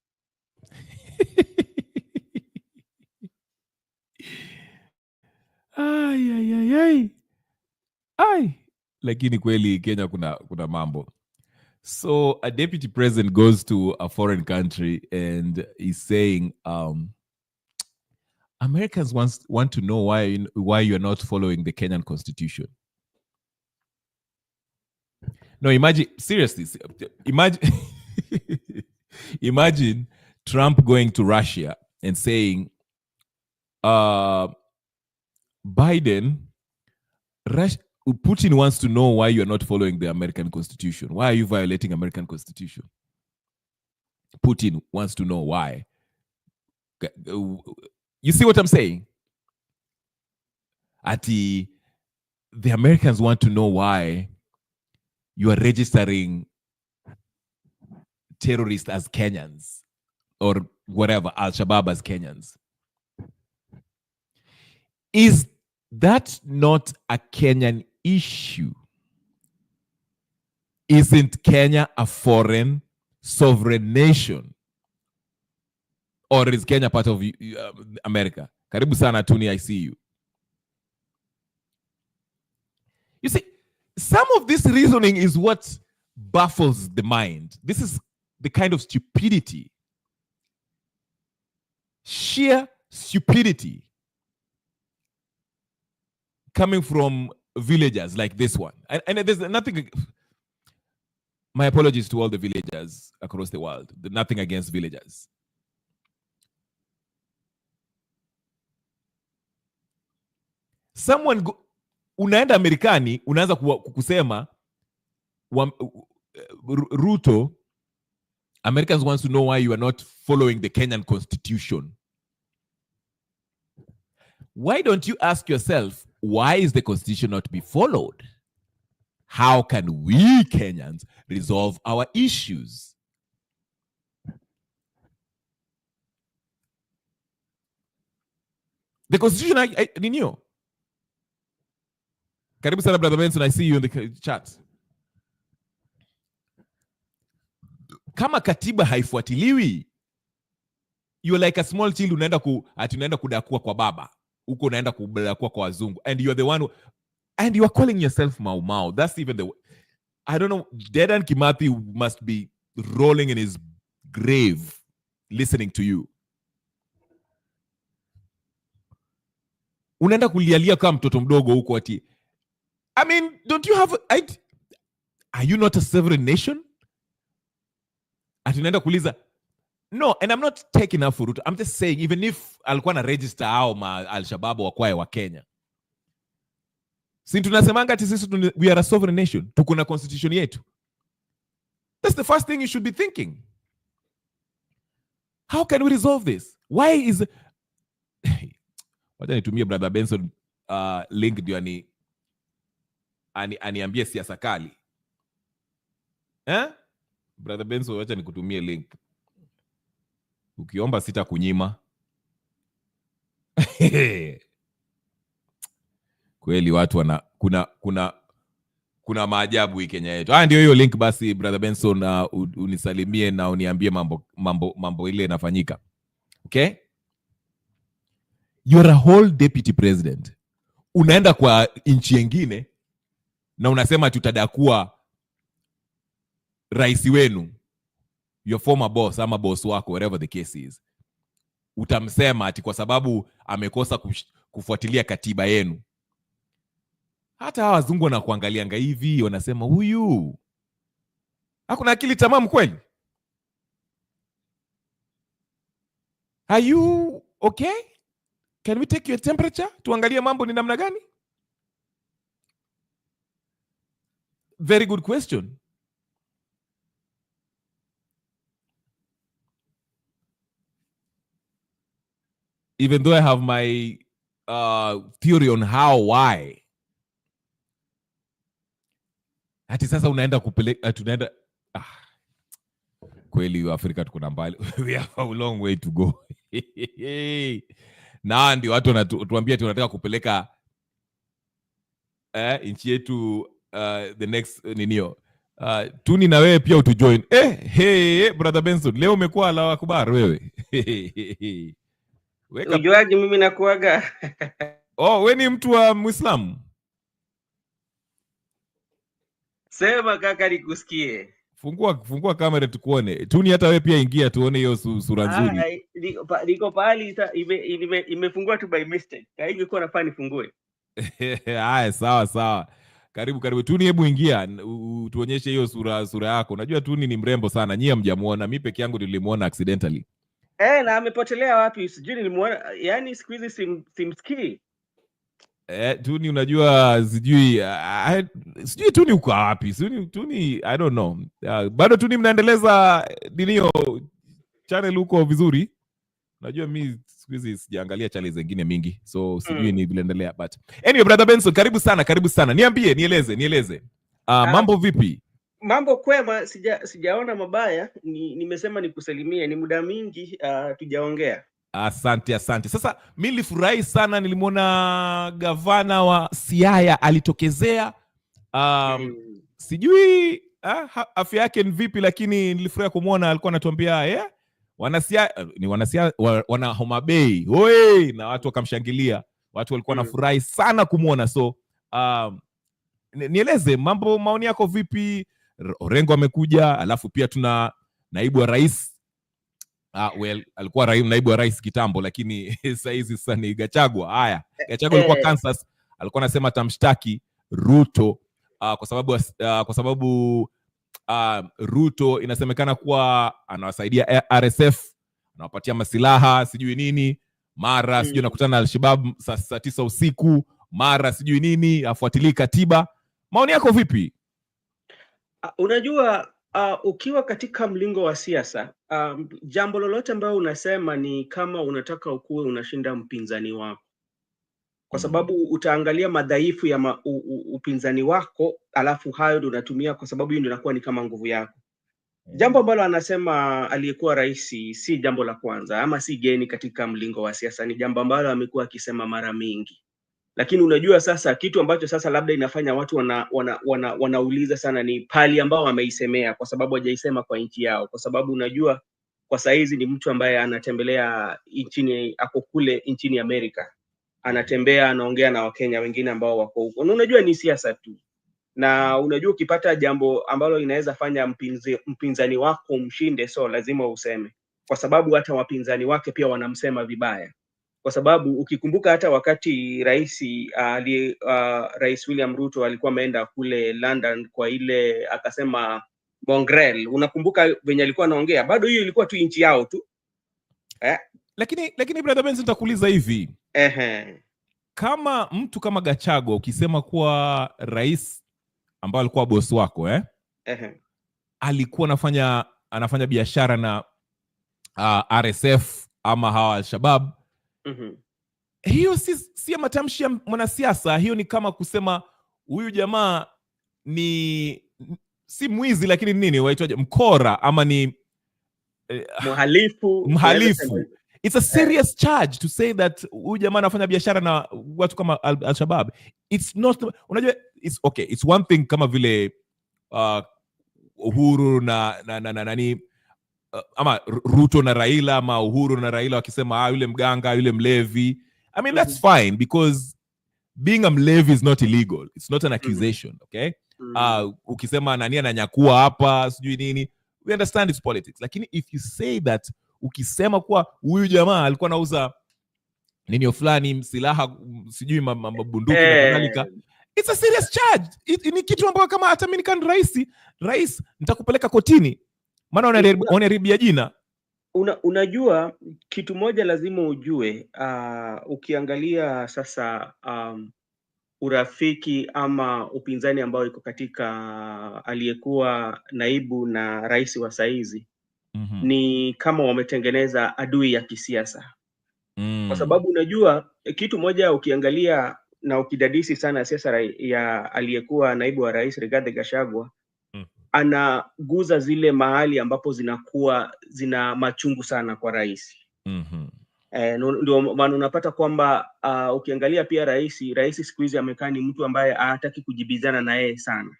Ai, lakini kweli Kenya kuna mambo. So a deputy president goes to a foreign country and is saying, Americans want to know why you're not following the Kenyan constitution. No, imagine, seriously, imagine, imagine Trump going to Russia and saying, Biden, Putin wants to know why you're not following the American Constitution. Why are you violating American Constitution? Putin wants to know why. You see what I'm saying? The Americans want to know why you are registering terrorists as Kenyans or whatever, Al-Shabaab as Kenyans. Is that not a Kenyan issue? Isn't Kenya a foreign sovereign nation? Or is Kenya part of America? Karibu sana Tuni, I see you. You see, some of this reasoning is what baffles the mind. This is the kind of stupidity, sheer stupidity, coming from villagers like this one. And there's nothing, my apologies to all the villagers across the world, nothing against villagers. Someone unaenda Amerikani, unaanza kusema Ruto, Americans wants to know why you are not following the Kenyan constitution. Why don't you ask yourself, why is the constitution not to be followed? How can we Kenyans resolve our issues? The constitution, I renew. Karibu sana Brother Benson, I see you in the chat. Kama katiba haifuatiliwi, you're like a small child, unaenda kudakua kwa baba. Uko unaenda kudakua kwa wazungu. And you're the one and you are calling yourself Mau Mau. That's even the, I don't know, Dedan Kimathi must be rolling in his grave listening to you. Unaenda kulialia kama mtoto mdogo huko ati. I mean, don't you have, are you not a sovereign nation? Atunaenda kuuliza. No, and I'm not taking up for Ruto. I'm just saying, even if alikuwa na register hao Al-Shabaab wakwae wa Kenya. Si tunasemanga ati sisi we are a sovereign nation. Tuko na constitution yetu. That's the first thing you should be thinking. How can we resolve this? Why is... Wacha nitumie Brother Benson link ndio aniambie siasa kali. Brother Benson, wacha nikutumie link. Ukiomba sita kunyima. Kweli watu kuna maajabu hii Kenya yetu. Ndio hiyo link basi Brother Benson, unisalimie na uniambie mambo ile inafanyika. Okay? You're a whole deputy president. Unaenda kwa nchi nyingine na unasema tutadakua rais wenu, your former boss ama boss wako, whatever the case is. Utamsema ati kwa sababu amekosa kufuatilia katiba yenu. Hata hawa wazungu wanakuangalianga hivi, wanasema huyu hakuna akili tamamu kweli? Are you okay? Can we take your temperature? Tuangalie mambo ni namna gani? Very good question. even though I have my theory on why. Hati sasa unaenda kupeleka tunaenda kweli Afrika tuko na mbali. We have a long way to go. Na ndio watu wanatuambia tunataka kupeleka nchi yetu the next ninio. Tuni na wewe pia utujoin. Hey brother Benson, leo umekuwa Allahu Akbar wewe. Ujuaje mimi nakuaga? Wewe ni mtu wa Muislamu? Sema kaka nikusikie. Fungua kamera tukuone. Tuni hata wewe pia ingia tuone hiyo sura nzuri. Niko pahali imefungua tu by mistake. Kwa hiyo nilikuwa nafaa nifungue. Haya, sawa. Karibu. Tuni, hebu ingia tuonyeshe hiyo sura yako. Unajua Tuni ni mrembo sana. Nyie hamjamuona. Mimi peke yangu nilimuona accidentally. Na amepotelea wapi? Sijui nilimuona. Yaani siku hizi simsikii. Tuni unajua sijui Tuni uko wapi? Tuni I don't know. Bado Tuni mnaendeleza dinio channel huko vizuri? Unajua mimi siku hizi sijaangalia channel zingine mingi. So sijui ni vile endelea, but anyway brother Benson, karibu sana. Niambie, nieleze. Mambo vipi? Mambo kwema, sijaona mabaya. Nimesema nikusalimie, ni muda mingi tujaongea. Asante. Sasa mimi nilifurahi sana, nilimwona gavana wa Siaya alitokezea. Sijui afya yake ni vipi, lakini nilifurahi kumwona. Alikuwa anatuambia wana Homa Bay na watu wakamshangilia. Watu walikuwa nafurahi sana kumwona. So nieleze maoni yako vipi? Orengo amekuja, alafu pia tuna naibu wa rais. Alikuwa naibu wa rais kitambo, lakini sasa ni Gachagua. Haya, Gachagua alikuwa Kansas, alikuwa anasema tamshtaki Ruto kwa sababu Ruto inasemekana kuwa anawasaidia RSF, anawapatia masilaha sijui nini, mara sijui nakutana na Al-Shabaab saa 9 usiku, mara sijui nini, afuatilii katiba. Maoni yako vipi? Unajua ukiwa katika mlingo wa siasa, jambo lolote ambalo unasema ni kama unataka ukuwe unashinda mpinzani wako, kwa sababu utaangalia madhaifu ya upinzani wako, alafu hayo ndio unatumia, kwa sababu hiyo ndio inakuwa ni kama nguvu yako. Jambo ambalo anasema aliyekuwa rais si jambo la kwanza ama si geni katika mlingo wa siasa, ni jambo ambalo amekuwa akisema mara mingi. Lakini unajua sasa kitu ambacho sasa labda inafanya watu wanauliza sana ni pali ambao wameisemea, kwa sababu hajaisema kwa nchi yao. Kwa sababu unajua kwa saizi ni mtu ambaye anatembelea nchini, ako kule nchini Amerika, anatembea anaongea na Wakenya wengine ambao wako huko. Unajua ni siasa tu, na unajua ukipata jambo ambalo inaweza fanya mpinzani wako mshinde, so lazima useme, kwa sababu hata wapinzani wake pia wanamsema vibaya. Kwa sababu ukikumbuka hata wakati Rais William Ruto alikuwa ameenda kule London kwa ile akasema Mongrel, unakumbuka venye alikuwa anaongea? Bado hiyo ilikuwa tu nchi yao tu. Lakini brother Benson, nitakuuliza hivi. Kama mtu kama Gachagua ukisema kuwa rais ambao alikuwa boss wako alikuwa anafanya biashara na RSF ama hawa Al-Shabaab, hiyo si matamshi ya mwanasiasa. Hiyo ni kama kusema huyu jamaa ni si mwizi, lakini nini waitwaje, mkora ama ni mhalifu. It's a serious charge to say that huyu jamaa anafanya biashara na watu kama Al-Shabaab. It's not, unajua, it's okay, it's one thing kama vile Uhuru na nani ama Ruto na Raila, ama Uhuru na Raila wakisema yule mganga, yule mlevi. I mean, that's fine, because being a mlevi is not illegal. It's not an accusation, okay? Ukisema nani ananyakua hapa sijui nini, we understand it's politics. Lakini if you say that, ukisema kuwa huyu jamaa alikuwa anauza nini fulani, silaha sijui mabunduki na kadhalika, it's a serious charge. Ni kitu ambacho kama hata mimi kan rais nitakupeleka kotini, maana unaharibia jina. Unajua kitu moja lazima ujue, ukiangalia sasa urafiki ama upinzani ambao iko katika aliyekuwa naibu na rais wa saizi, ni kama wametengeneza adui ya kisiasa. Kwa sababu unajua kitu moja ukiangalia na ukidadisi sana siasa ya aliyekuwa naibu wa rais Rigathi Gachagua, anaguza zile mahali ambapo zina machungu sana kwa rais. Ndio maana unapata kwamba ukiangalia pia rais siku hizi amekaa ni mtu ambaye hataki kujibizana na yeye sana.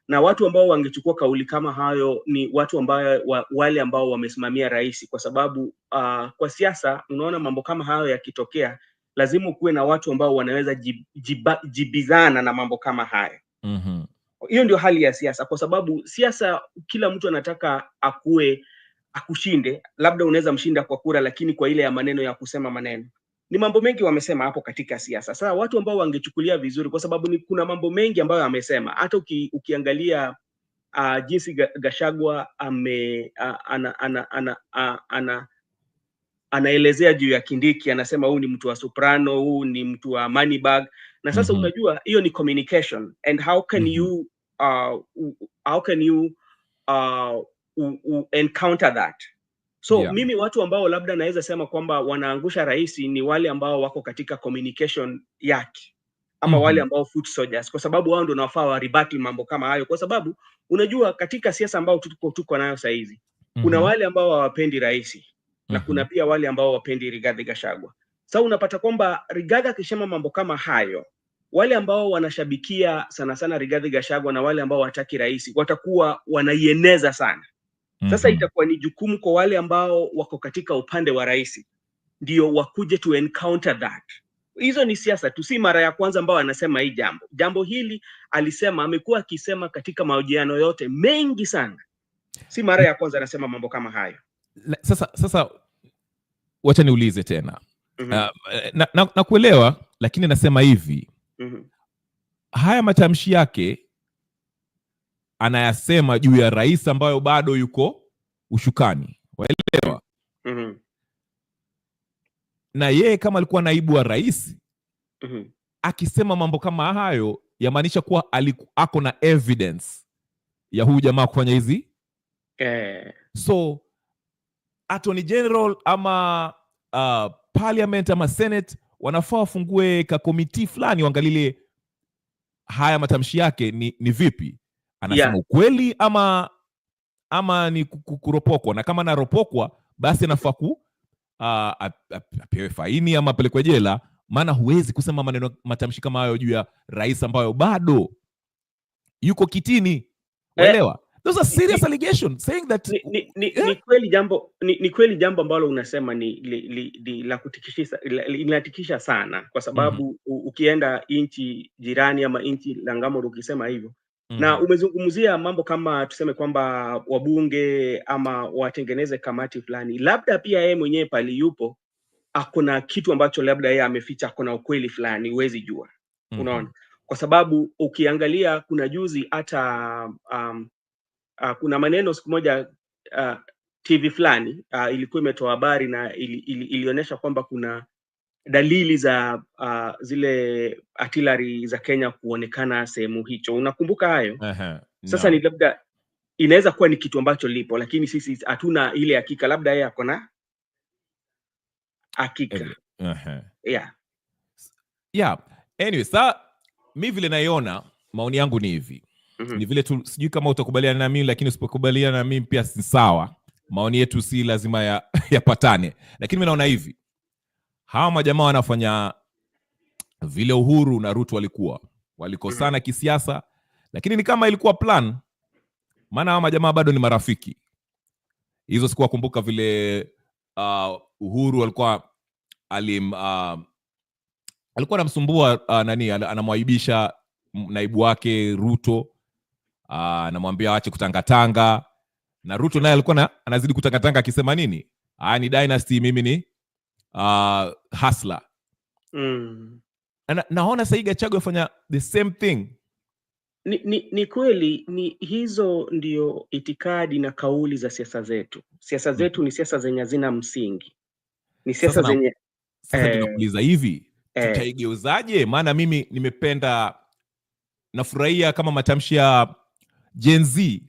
Na watu ambao wangechukua kauli kama hayo ni watu ambao wale ambao wamesimamia rais, kwa sababu kwa siasa unaona mambo kama hayo yakitokea lazima kuwe na watu ambao wanaweza jibizana na mambo kama hayo. Hiyo ndio hali ya siasa, kwa sababu siasa kila mtu anataka akushinde. Labda unaweza mshinda kwa kura, lakini kwa ile ya maneno ya kusema maneno. Ni mambo mengi wamesema hapo katika siasa. Sasa watu ambao wangechukulia vizuri, kwa sababu kuna mambo mengi ambayo amesema. Hata ukiangalia jinsi Gachagua anaelezea juu ya Kindiki, anasema huu ni mtu wa soprano, huu ni mtu wa money bag. Na sasa unajua hiyo ni communication, and how can you encounter that? So mimi watu ambao labda naweza sema kwamba wanaangusha rais ni wale ambao wako katika communication yake, ama wale ambao foot soldiers, kwa sababu wao ndio wanafaa wa rebuttal mambo kama hayo. Kwa sababu unajua katika siasa ambao tuko nayo sasa hizi kuna wale ambao hawapendi rais na kuna pia wale ambao wapendi Rigathi Gachagua. Sasa unapata kwamba Rigathi akisema mambo kama hayo, wale ambao wanashabikia sana sana Rigathi Gachagua na wale ambao wataki rais watakuwa wanaieneza sana. Sasa itakuwa ni jukumu kwa wale ambao wako katika upande wa rais ndio wakuje to encounter that. Hizo ni siasa tu, si mara ya kwanza ambao anasema hii jambo hili amekuwa akisema katika mahojiano yote mengi sana. Si mara ya kwanza anasema mambo kama hayo. Sasa wacha niulize tena. Na kuelewa, lakini nasema hivi. Haya matamshi yake anayasema juu ya rais ambayo bado yuko ushukani, waelewa? Na yeye kama alikuwa naibu wa rais akisema mambo kama hayo, yamaanisha kuwa ako na evidence ya huyu jamaa kufanya hizi. So Attorney General ama Parliament ama Senate wanafaa wafungue ka committee fulani waangalie haya matamshi yake ni vipi, anasema ukweli ama ni kuropokwa, na kama naropokwa basi anafaa apewe faini ama apelekwe jela, maana huwezi kusema matamshi kama hayo juu ya rais ambayo bado yuko kitini. Waelewa? Those are serious allegations saying that ni kweli jambo ambalo unasema ni la kutikisha, linatikisha sana, kwa sababu ukienda nchi jirani ama nchi la ngambo ukisema hivyo na umezungumzia mambo kama tuseme kwamba wabunge ama watengeneze kamati fulani, labda pia yeye mwenyewe pali yupo akona kitu ambacho labda yeye ameficha, akona ukweli fulani, huwezi jua. Unaona? Kwa sababu ukiangalia kuna juzi hata kuna maneno siku moja TV fulani ilikuwa imetoa habari na ilionyesha kwamba kuna dalili za zile artillery za Kenya kuonekana sehemu hicho. Unakumbuka hayo? Sasa ni labda inaweza kuwa ni kitu ambacho lipo, lakini sisi hatuna ile hakika, labda yeye ako na hakika. Anyway, mimi vile naiona, maoni yangu ni hivi. Ni vile tu sijui kama utakubaliana na mimi, lakini usipokubaliana na mimi pia si sawa. Maoni yetu si lazima yapatane. Lakini mimi naona hivi. Hawa majamaa wanafanya vile Uhuru na Ruto walikosana kisiasa, lakini ni kama ilikuwa plan. Maana hawa majamaa bado ni marafiki. Hizo sikuwa kumbuka vile Uhuru alikuwa anamsumbua anamwaibisha naibu wake Ruto, anamwambia aache kutangatanga, na Ruto naye alikuwa anazidi kutangatanga akisema nini? Ni dynasty, mimi ni hustler. Naona sasa Gachagua afanya the same thing. Ni kweli, ni hizo ndio itikadi na kauli za siasa zetu. Siasa zetu ni siasa zenye hazina msingi. Ni siasa zenye sasa tunakuuliza hivi, tutaigeuzaje? Maana mimi nimependa, nafurahia kama matamshi ya Gen Z.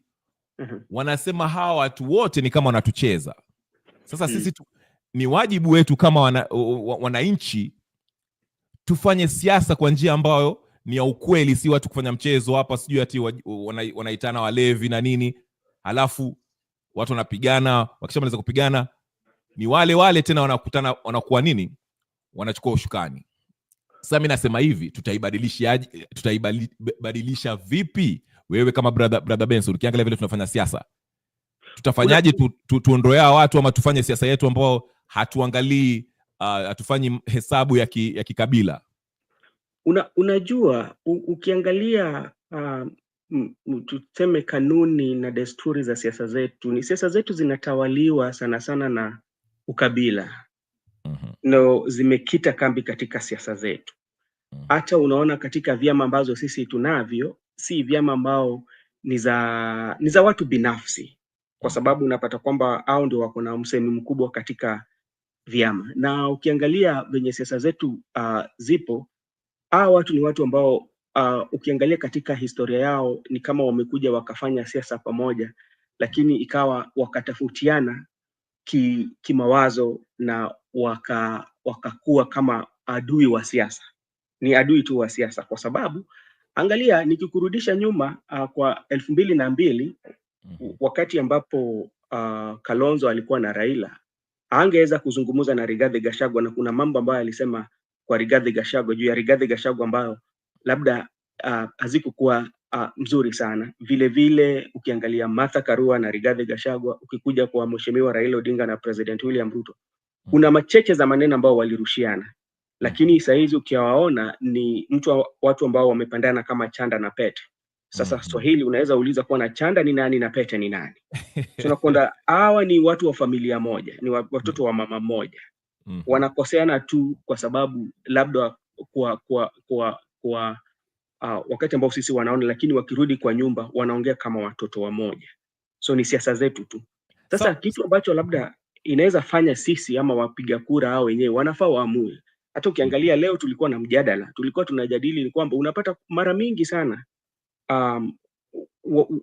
Wanasema hawa watu wote ni kama wanatucheza. Sasa sisi ni wajibu wetu kama wananchi tufanye siasa kwa njia ambayo ni ya ukweli, si watu kufanya mchezo hapa, sijui ati wanaitana walevi na nini, halafu watu wanapigana, wakishamaliza kupigana ni wale tena wanakutana, wanakuwa nini, wanachukua ushukani. Sasa mimi nasema hivi, tutaibadilisha vipi? Wewe kama brother Benson, ukiangalia vile tunafanya siasa, tutafanyaje tuondoea watu, ama tufanye siasa yetu ambao hatuangalii hatufanyi hesabu ya kikabila? Unajua ukiangalia tuseme kanuni na desturi za siasa zetu zinatawaliwa sana sana na ukabila. No, zimekita kambi katika siasa zetu. Hata unaona katika vyama ambazo sisi tunavyo, si vyama ambao ni za watu binafsi, kwa sababu unapata kwamba hao ndio wako na msemi mkubwa katika vyama. Na ukiangalia venye siasa zetu zipo, hao watu ni watu ambao ukiangalia katika historia yao ni kama wamekuja wakafanya siasa pamoja, lakini ikawa wakatofautiana kimawazo na wakakuwa kama adui wa siasa. Ni adui tu wa siasa, kwa sababu angalia, nikikurudisha nyuma kwa 2002 wakati ambapo Kalonzo alikuwa na Raila, angeweza kuzungumza na Rigathi Gachagua, na kuna mambo ambayo alisema kwa Rigathi Gachagua, juu ya Rigathi Gachagua ambayo labda hazikukuwa mzuri sana. Vile vile ukiangalia Martha Karua na Rigathi Gachagua, ukikuja kwa mheshimiwa Raila Odinga na President William Ruto, kuna macheche za maneno ambao walirushiana, lakini saa hizi ukiwaona ni watu ambao wamepandana kama chanda na pete. Sasa Swahili unaweza uliza kuwa na chanda ni nani na pete ni nani? Tunakwenda hawa ni watu wa familia moja, ni watoto wa mama moja. Wanakoseana tu kwa sababu labda kwa wakati ambao sisi wanaona, lakini wakirudi kwa nyumba wanaongea kama watoto wa moja. So ni siasa zetu tu. Sasa kitu ambacho labda inaweza fanya sisi ama wapiga kura hao wenyewe wanafaa waamue. Hata ukiangalia leo tulikuwa na mjadala, tulikuwa tunajadili ni kwamba unapata mara mingi sana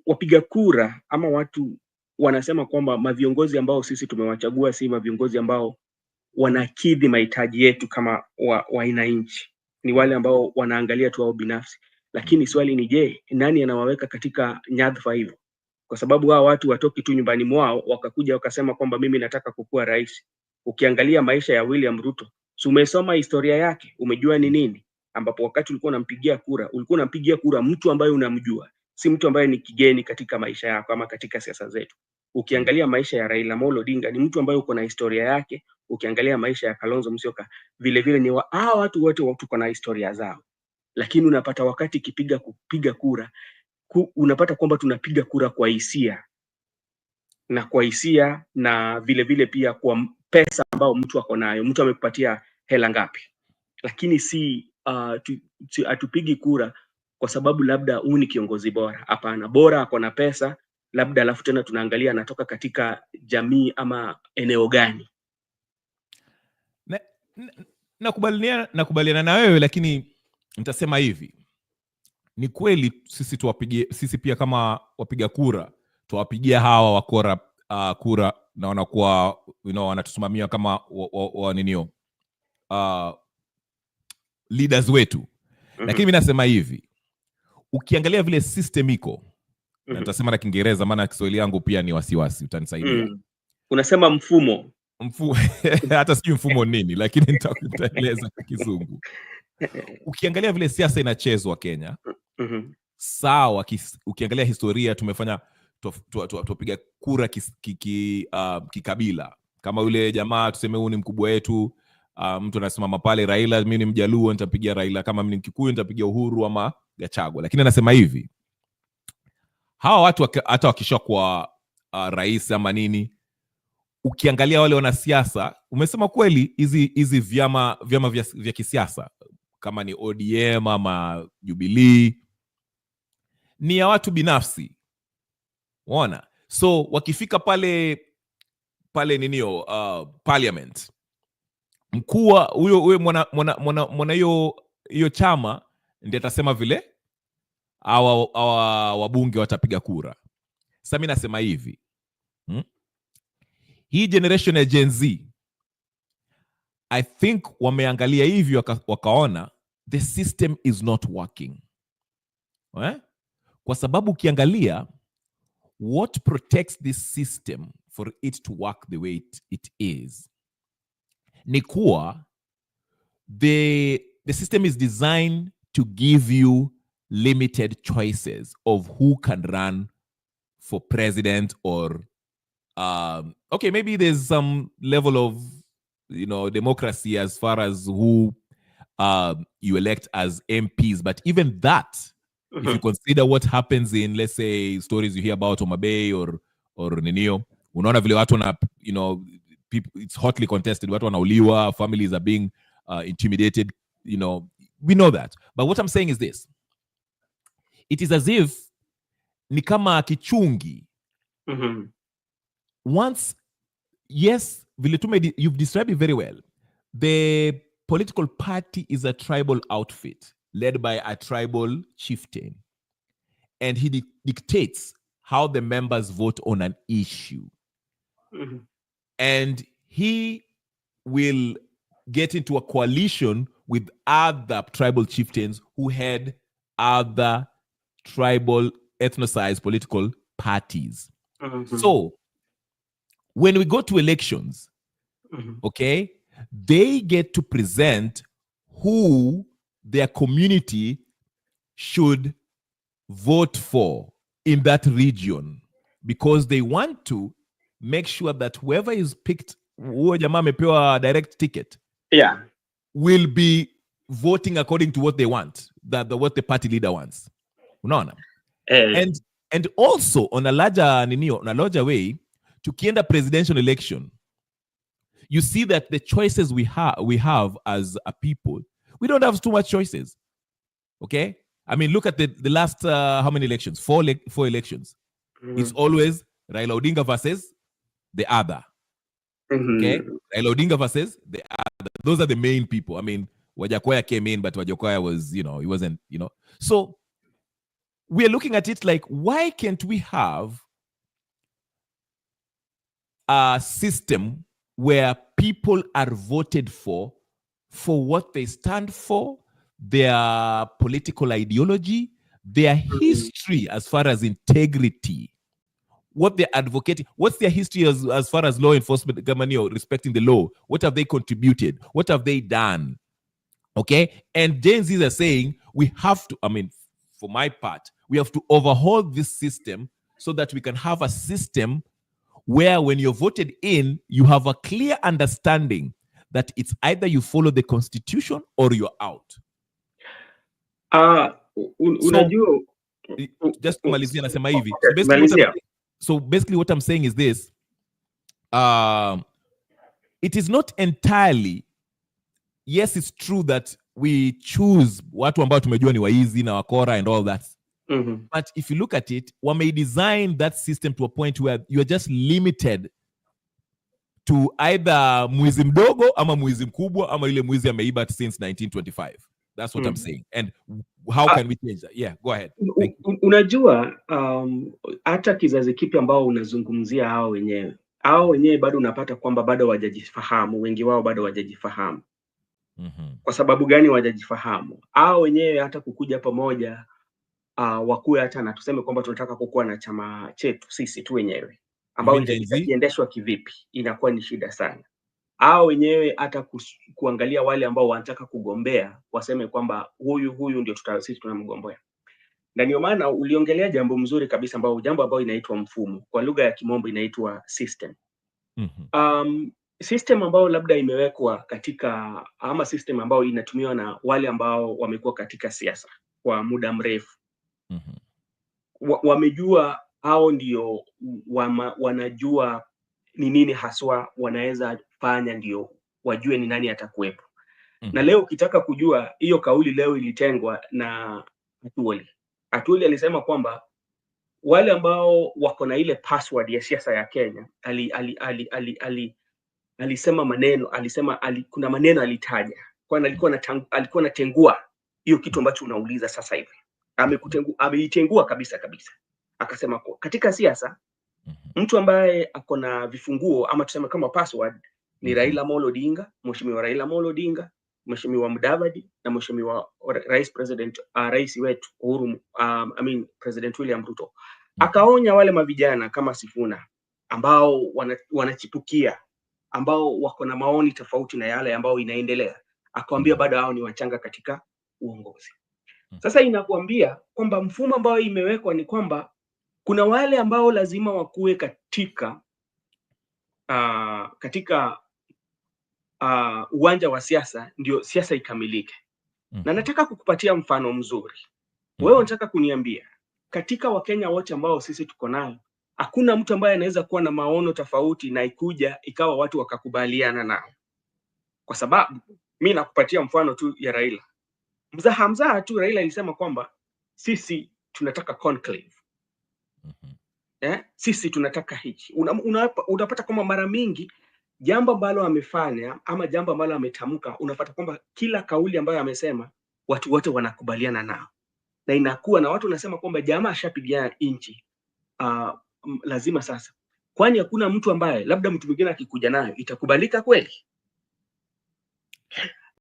wapiga kura ama watu wanasema kwamba maviongozi ambao sisi tumewachagua si maviongozi ambao wanakidhi mahitaji yetu kama wananchi, ni wale ambao wanaangalia tu wao binafsi. Lakini swali ni je, nani anawaweka katika nyadhifa hivyo? Kwa sababu hao watu watoki tu nyumbani mwao wakakuja wakasema kwamba mimi nataka kukuwa rais. Ukiangalia maisha ya William Ruto, umesoma historia yake, umejua ni nini, ambapo wakati ulikuwa unampigia kura mtu ambaye unamjua, si mtu ambaye ni kigeni katika maisha yako ama katika siasa zetu. Ukiangalia maisha ya Raila Odinga ni mtu ambaye uko na historia yake. Ukiangalia maisha ya Kalonzo Musyoka vile vile ni hao watu wote tuko na historia zao. Lakini unapata wakati kupiga kura unapata kwamba tunapiga kura kwa hisia, na vile vile pia kwa pesa ambao mtu ako nayo. Mtu amekupatia hela ngapi? Lakini si atupigi kura kwa sababu labda huyu ni kiongozi bora. Hapana, bora ako na pesa labda, alafu tena tunaangalia anatoka katika jamii ama eneo gani. Nakubaliana na wewe, lakini nitasema hivi, ni kweli sisi pia kama wapiga kura tuwapigia hawa wakora kura, na wanakuwa wanatusimamia kama leaders wetu. Lakini mimi nasema hivi, ukiangalia vile system iko, na nitasema na Kiingereza maana Kiswahili yangu pia ni wasiwasi, utanisaidia. Unasema mfumo hata sijui mfumo nini, lakini nitaeleza kwa Kizungu. Ukiangalia vile siasa inachezwa Kenya, sawa, ukiangalia historia tumefanya tupiga kura kikabila. Kama yule jamaa tuseme huyu ni mkubwa wetu, mtu anasimama pale Raila, mimi ni Mjaluo nitapigia Raila, kama mimi ni Mkikuyu nitapigia Uhuru ama Gachagua. Lakini anasema hivi, hawa watu hata wakishakuwa rais ama nini, ukiangalia wale wanasiasa, umesema kweli, hizi vyama vya kisiasa kama ni ODM ama Jubilee ni ya watu binafsi, unaona. So wakifika pale parliament, mkuu huyo mwana hiyo chama ndiye atasema vile hawa wabunge watapiga kura. Sasa mimi nasema hivi, hii generation ya Gen Z I think wameangalia hivi wakaona the system is not working. Kwa sababu ukiangalia what protects this system for it to work the way it is ni kuwa the system is designed to give you limited choices of who can run for president or okay, maybe there's some level of democracy as far as who you elect as MPs, but even that, if you consider what happens in, let's say, stories you hear about Homa Bay or Ninio, unaona vile watu na, people, it's hotly contested, watu wanauliwa, families are being intimidated, we know that. But what I'm saying is this: it is as if ni kama kichungi. Once, yes, you've described it very well. The political party is a tribal outfit led by a tribal chieftain, and he dictates how the members vote on an issue. And he will get into a coalition with other tribal chieftains who had other tribal ethnicized political parties. So when we go to elections, okay, they get to present who their community should vote for in that region, because they want to make sure that whoever is picked, huyo jamaa amepewa direct ticket, will be voting according to what they want, what the party leader wants. Unaona? And also on a larger way, tukienda presidential election, you see that the choices we have as a people, we don't have too much choices. Okay? I mean, look at the last how many elections? Four elections. It's always Raila Odinga versus the other. Okay? Raila Odinga versus the other. Those are the main people. I mean, Wajakoya came in, but Wajakoya was, he wasn't, So we're looking at it like, why can't we have a system where people are voted for what they stand for, their political ideology, their history as far as integrity, what they're advocating, what's their history as far as law enforcement, respecting the law, what have they contributed, what have they done? Okay? And Gen Zs are saying we have to, for my part, we have to overhaul this system so that we can have a system where when you're voted in, you have a clear understanding that it's either you follow the constitution or you're out. Just kumalizia nasema hivi. So basically what I'm saying is this. It is not entirely, yes, it's true that we choose watu ambao tumejua ni waizi na wakora and all that. But if you look at it, we may design that system to a point where you're just limited to either mwizi mdogo ama mwizi mkubwa ama ile mwizi ameiba since 1925. That's what I'm saying. And how can we change that? Yeah, go ahead. Unajua, hata kizazi kipi ambao unazungumzia hao wenyewe bado unapata kwamba bado hawajajifahamu, wengi wao bado hawajajifahamu. Kwa sababu gani hawajajifahamu? Hao wenyewe hata kukuja pamoja wakuwe hata na tuseme kwamba tunataka kukuwa na chama chetu sisi tu wenyewe ambao inaendeshwa kivipi, inakuwa ni shida sana. Hao wenyewe hata kuangalia wale ambao wanataka kugombea waseme kwamba huyu ndio sisi tunamgombea. Na ndio maana uliongelea jambo mzuri kabisa jambo inaitwa mfumo, kwa lugha ya kimombo inaitwa system. System ambao labda imewekwa katika, ama system ambao inatumiwa na wale ambao wamekuwa katika siasa kwa muda mrefu. Wamejua, hao ndio wanajua ni nini haswa wanaweza fanya, ndio wajue ni nani atakuwepo. Na leo ukitaka kujua, hiyo kauli leo ilitengwa na Atuoli alisema kwamba wale ambao wako na ile password ya siasa ya Kenya, alisema maneno, kuna maneno alitaja, kwani alikuwa anatengua hiyo kitu ambacho unauliza sasa hivi. Ameitengua kabisa. Akasema katika siasa, mtu ambaye ako na vifunguo ama tuseme kama password ni Raila Amolo Odinga, Mheshimiwa Raila Amolo Odinga, Mheshimiwa Mudavadi na Mheshimiwa Rais wetu Uhuru, President William Ruto. Akaonya wale mavijana kama Sifuna ambao wanachipukia, ambao wako na maoni tofauti na yale ambao inaendelea. Akawaambia bado hao ni wachanga katika uongozi. Sasa inakuambia kwamba mfumo ambao imewekwa ni kwamba kuna wale ambao lazima wakuwe katika uwanja wa siasa ndio siasa ikamilike. Na nataka kukupatia mfano mzuri. Wewe unataka kuniambia katika Wakenya wote ambao sisi tuko nao, hakuna mtu ambaye anaweza kuwa na maono tofauti na ikawa watu wakakubaliana nao. Kwa sababu mimi nakupatia mfano tu ya Raila. Mzaha tu Raila alisema kwamba sisi tunataka conclave. Sisi tunataka hichi. Unapata kwamba mara mingi jambo ambalo amefanya ama jambo ambalo ametamka, unapata kwamba kila kauli ambayo amesema watu wote wanakubaliana nao. Na inakuwa na watu wanasema kwamba jamaa ashapigania nchi. Lazima sasa. Kwani hakuna mtu ambaye labda mtu mwingine akikuja nayo itakubalika kweli?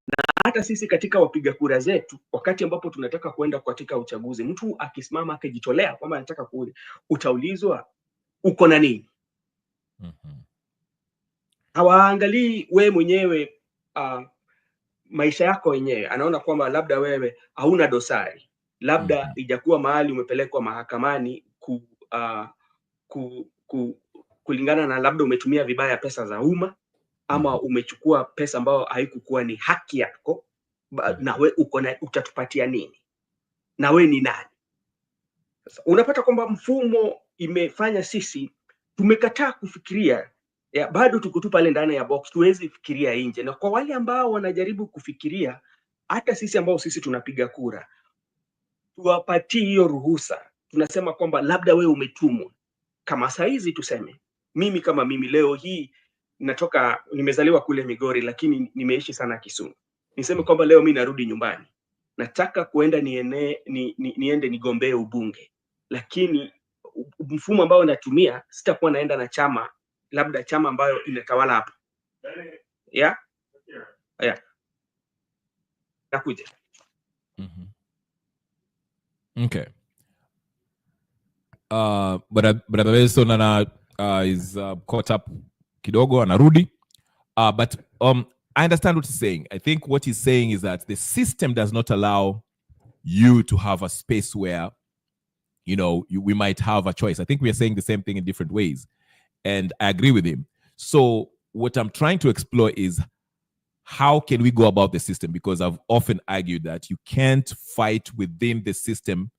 Na hata sisi katika wapiga kura zetu, wakati ambapo tunataka kwenda katika uchaguzi, mtu akisimama akijitolea kwamba anataka kura, utaulizwa uko na nini? Hawaangalii we mwenyewe maisha yako wenyewe. Anaona kwamba labda wewe hauna dosari, labda ijakuwa mahali umepelekwa mahakamani kulingana na labda umetumia vibaya pesa za umma, ama umechukua pesa ambayo haikukuwa ni haki yako, na we utatupatia nini? Na we ni nani? Sasa unapata kwamba mfumo imefanya sisi tumekataa kufikiria, bado tuko pale ndani ya box, tuwezi fikiria nje. Na kwa wale ambao wanajaribu kufikiria, hata sisi ambao sisi tunapiga kura, tuwapatie hiyo ruhusa. Tunasema kwamba labda we umetumwa. Kama saizi tuseme mimi kama mimi leo hii nimezaliwa kule Migori lakini nimeishi sana Kisumu. Niseme kwamba leo mimi narudi nyumbani, nataka kuenda niende nigombee ubunge, lakini mfumo ambao natumia sitakuwa naenda na chama, labda chama ambayo inatawala hapa. Nakuja. Okay. Brother Wilson is caught up kidogo, anarudi. But I understand what he's saying. I think what he's saying is that the system does not allow you to have a space where, we might have a choice. I think we are saying the same thing in different ways. And I agree with him. So what I'm trying to explore is how can we go about the system? Because I've often argued that you can't fight within the system,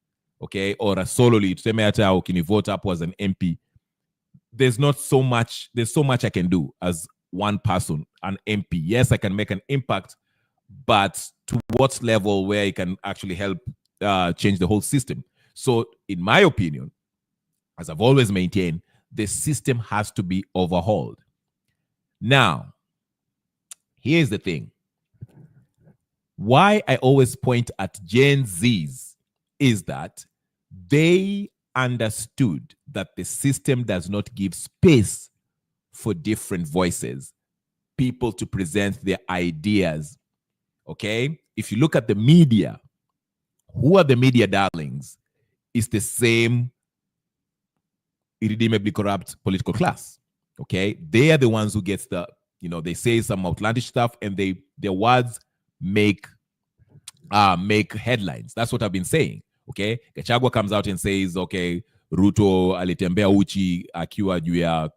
okay, or a solely, tuseme hata ukinivote hapo as an MP. There's so much I can do as one person, an MP. Yes, I can make an impact, but to what level where it can actually help change the whole system? So in my opinion, as I've always maintained, the system has to be overhauled. Now, here's the thing. Why I always point at Gen Zs is that they understood that the system does not give space for different voices, people to present their ideas. Okay? If you look at the media, who are the media darlings? It's the same irredeemably corrupt political class. Okay? They are the ones who gets they say some outlandish stuff and their words make headlines. That's what I've been saying. Okay? Gachagua comes out and says, okay, Ruto alitembea uchi akiwa juu ya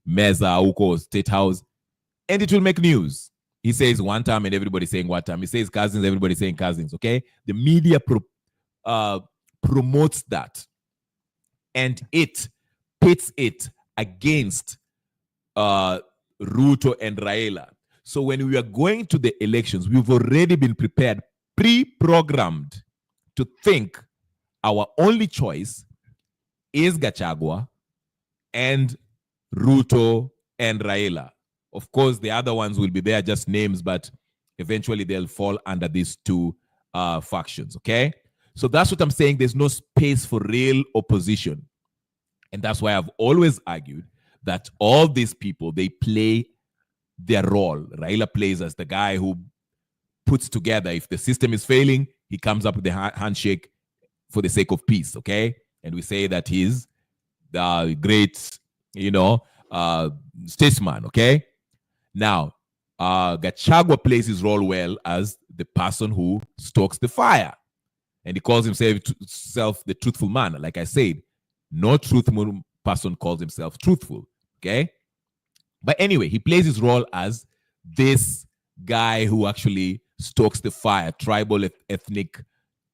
meza huko State House, and it will make news. He says one time and everybody saying one time. He says cousins, everybody saying cousins. Okay? The media promotes that, and it pits it against Ruto and Raila. So when we are going to the elections, we've already been prepared, pre-programmed to think our only choice is Gachagua and Ruto and Raila. Of course, the other ones will be there, just names, but eventually they'll fall under these two factions, okay? So that's what I'm saying. There's no space for real opposition. And that's why I've always argued that all these people, they play their role. Raila plays as the guy who puts together, if the system is failing, he comes up with the handshake for the sake of peace, okay? And we say that he's the great, statesman, okay? Now, Gachagua plays his role well as the person who stokes the fire. And he calls himself the truthful man. Like I said, no truthful person calls himself truthful, okay? But anyway, he plays his role as this guy who actually stokes the fire, tribal, ethnic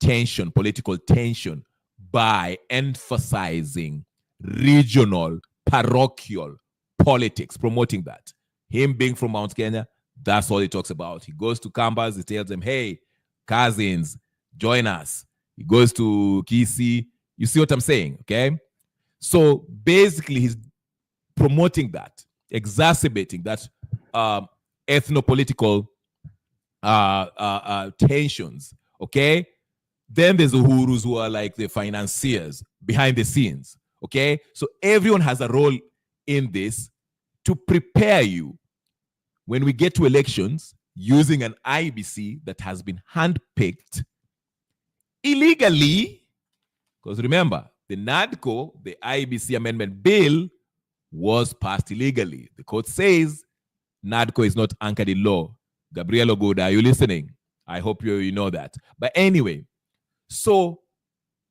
tension, political tension, by emphasizing regional, parochial politics, promoting that. Him being from Mount Kenya, that's all he talks about. He goes to Kambas, he tells them, hey, cousins, join us. He goes to Kisii. You see what I'm saying, okay? So basically, he's promoting that, exacerbating that ethno-political tensions, okay? Then there's the Uhurus who are like the financiers behind the scenes, okay? So everyone has a role in this to prepare you when we get to elections using an IBC that has been handpicked illegally. Because remember, the NADCO, the IBC amendment bill, was passed illegally. The court says NADCO is not anchored in law. Gabriel Ogoda, are you listening? I hope you know that. But anyway, so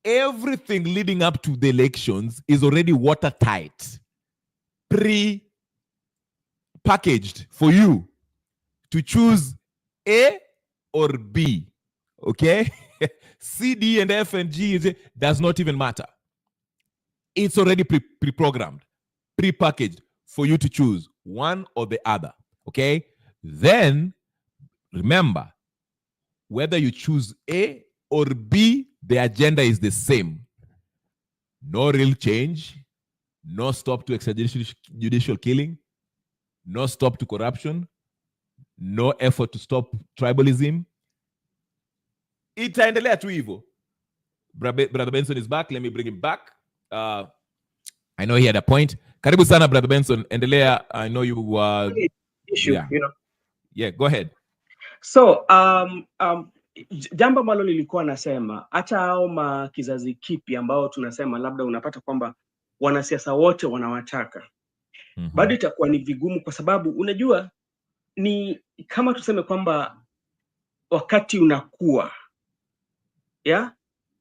everything leading up to the elections is already watertight, pre-packaged for you to choose A or B, okay? C, D, and F, and G does not even matter. It's already pre-programmed, pre-packaged for you to choose one or the other, okay? Then, remember, whether you choose A or B, the agenda is the same. No real change, no stop to extrajudicial killing, no stop to corruption, no effort to stop tribalism. Itaendelea tu hivyo. Brother Benson is back. Let me bring him back. I know he had a point. Karibu sana, Brother Benson. Endelea. I know you issue, yeah. Yeah, go ahead. So jambo ambalo nilikuwa nasema, hata hao kizazi kipi ambao tunasema labda unapata kwamba wanasiasa wote wanawataka, bado itakuwa ni vigumu, kwa sababu unajua ni kama tuseme kwamba wakati unakuwa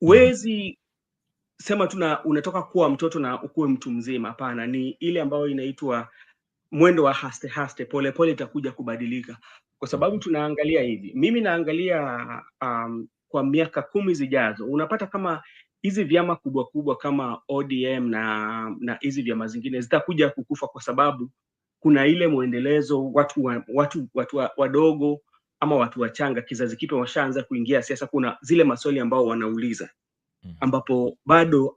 uwezi sema unatoka kuwa mtoto na ukuwe mtu mzima. Hapana, ni ile ambayo inaitwa mwendo wa haste pole pole itakuja kubadilika, kwa sababu tunaangalia hivi. Mimi naangalia kwa miaka 10 zijazo, unapata kama hizi vyama kubwa kubwa kama ODM na hizi vyama zingine zitakuja kukufa, kwa sababu kuna ile muendelezo, watu wadogo ama watu wachanga, kizazi kipya washaanza kuingia siasa. Kuna zile maswali ambao wanauliza ambapo bado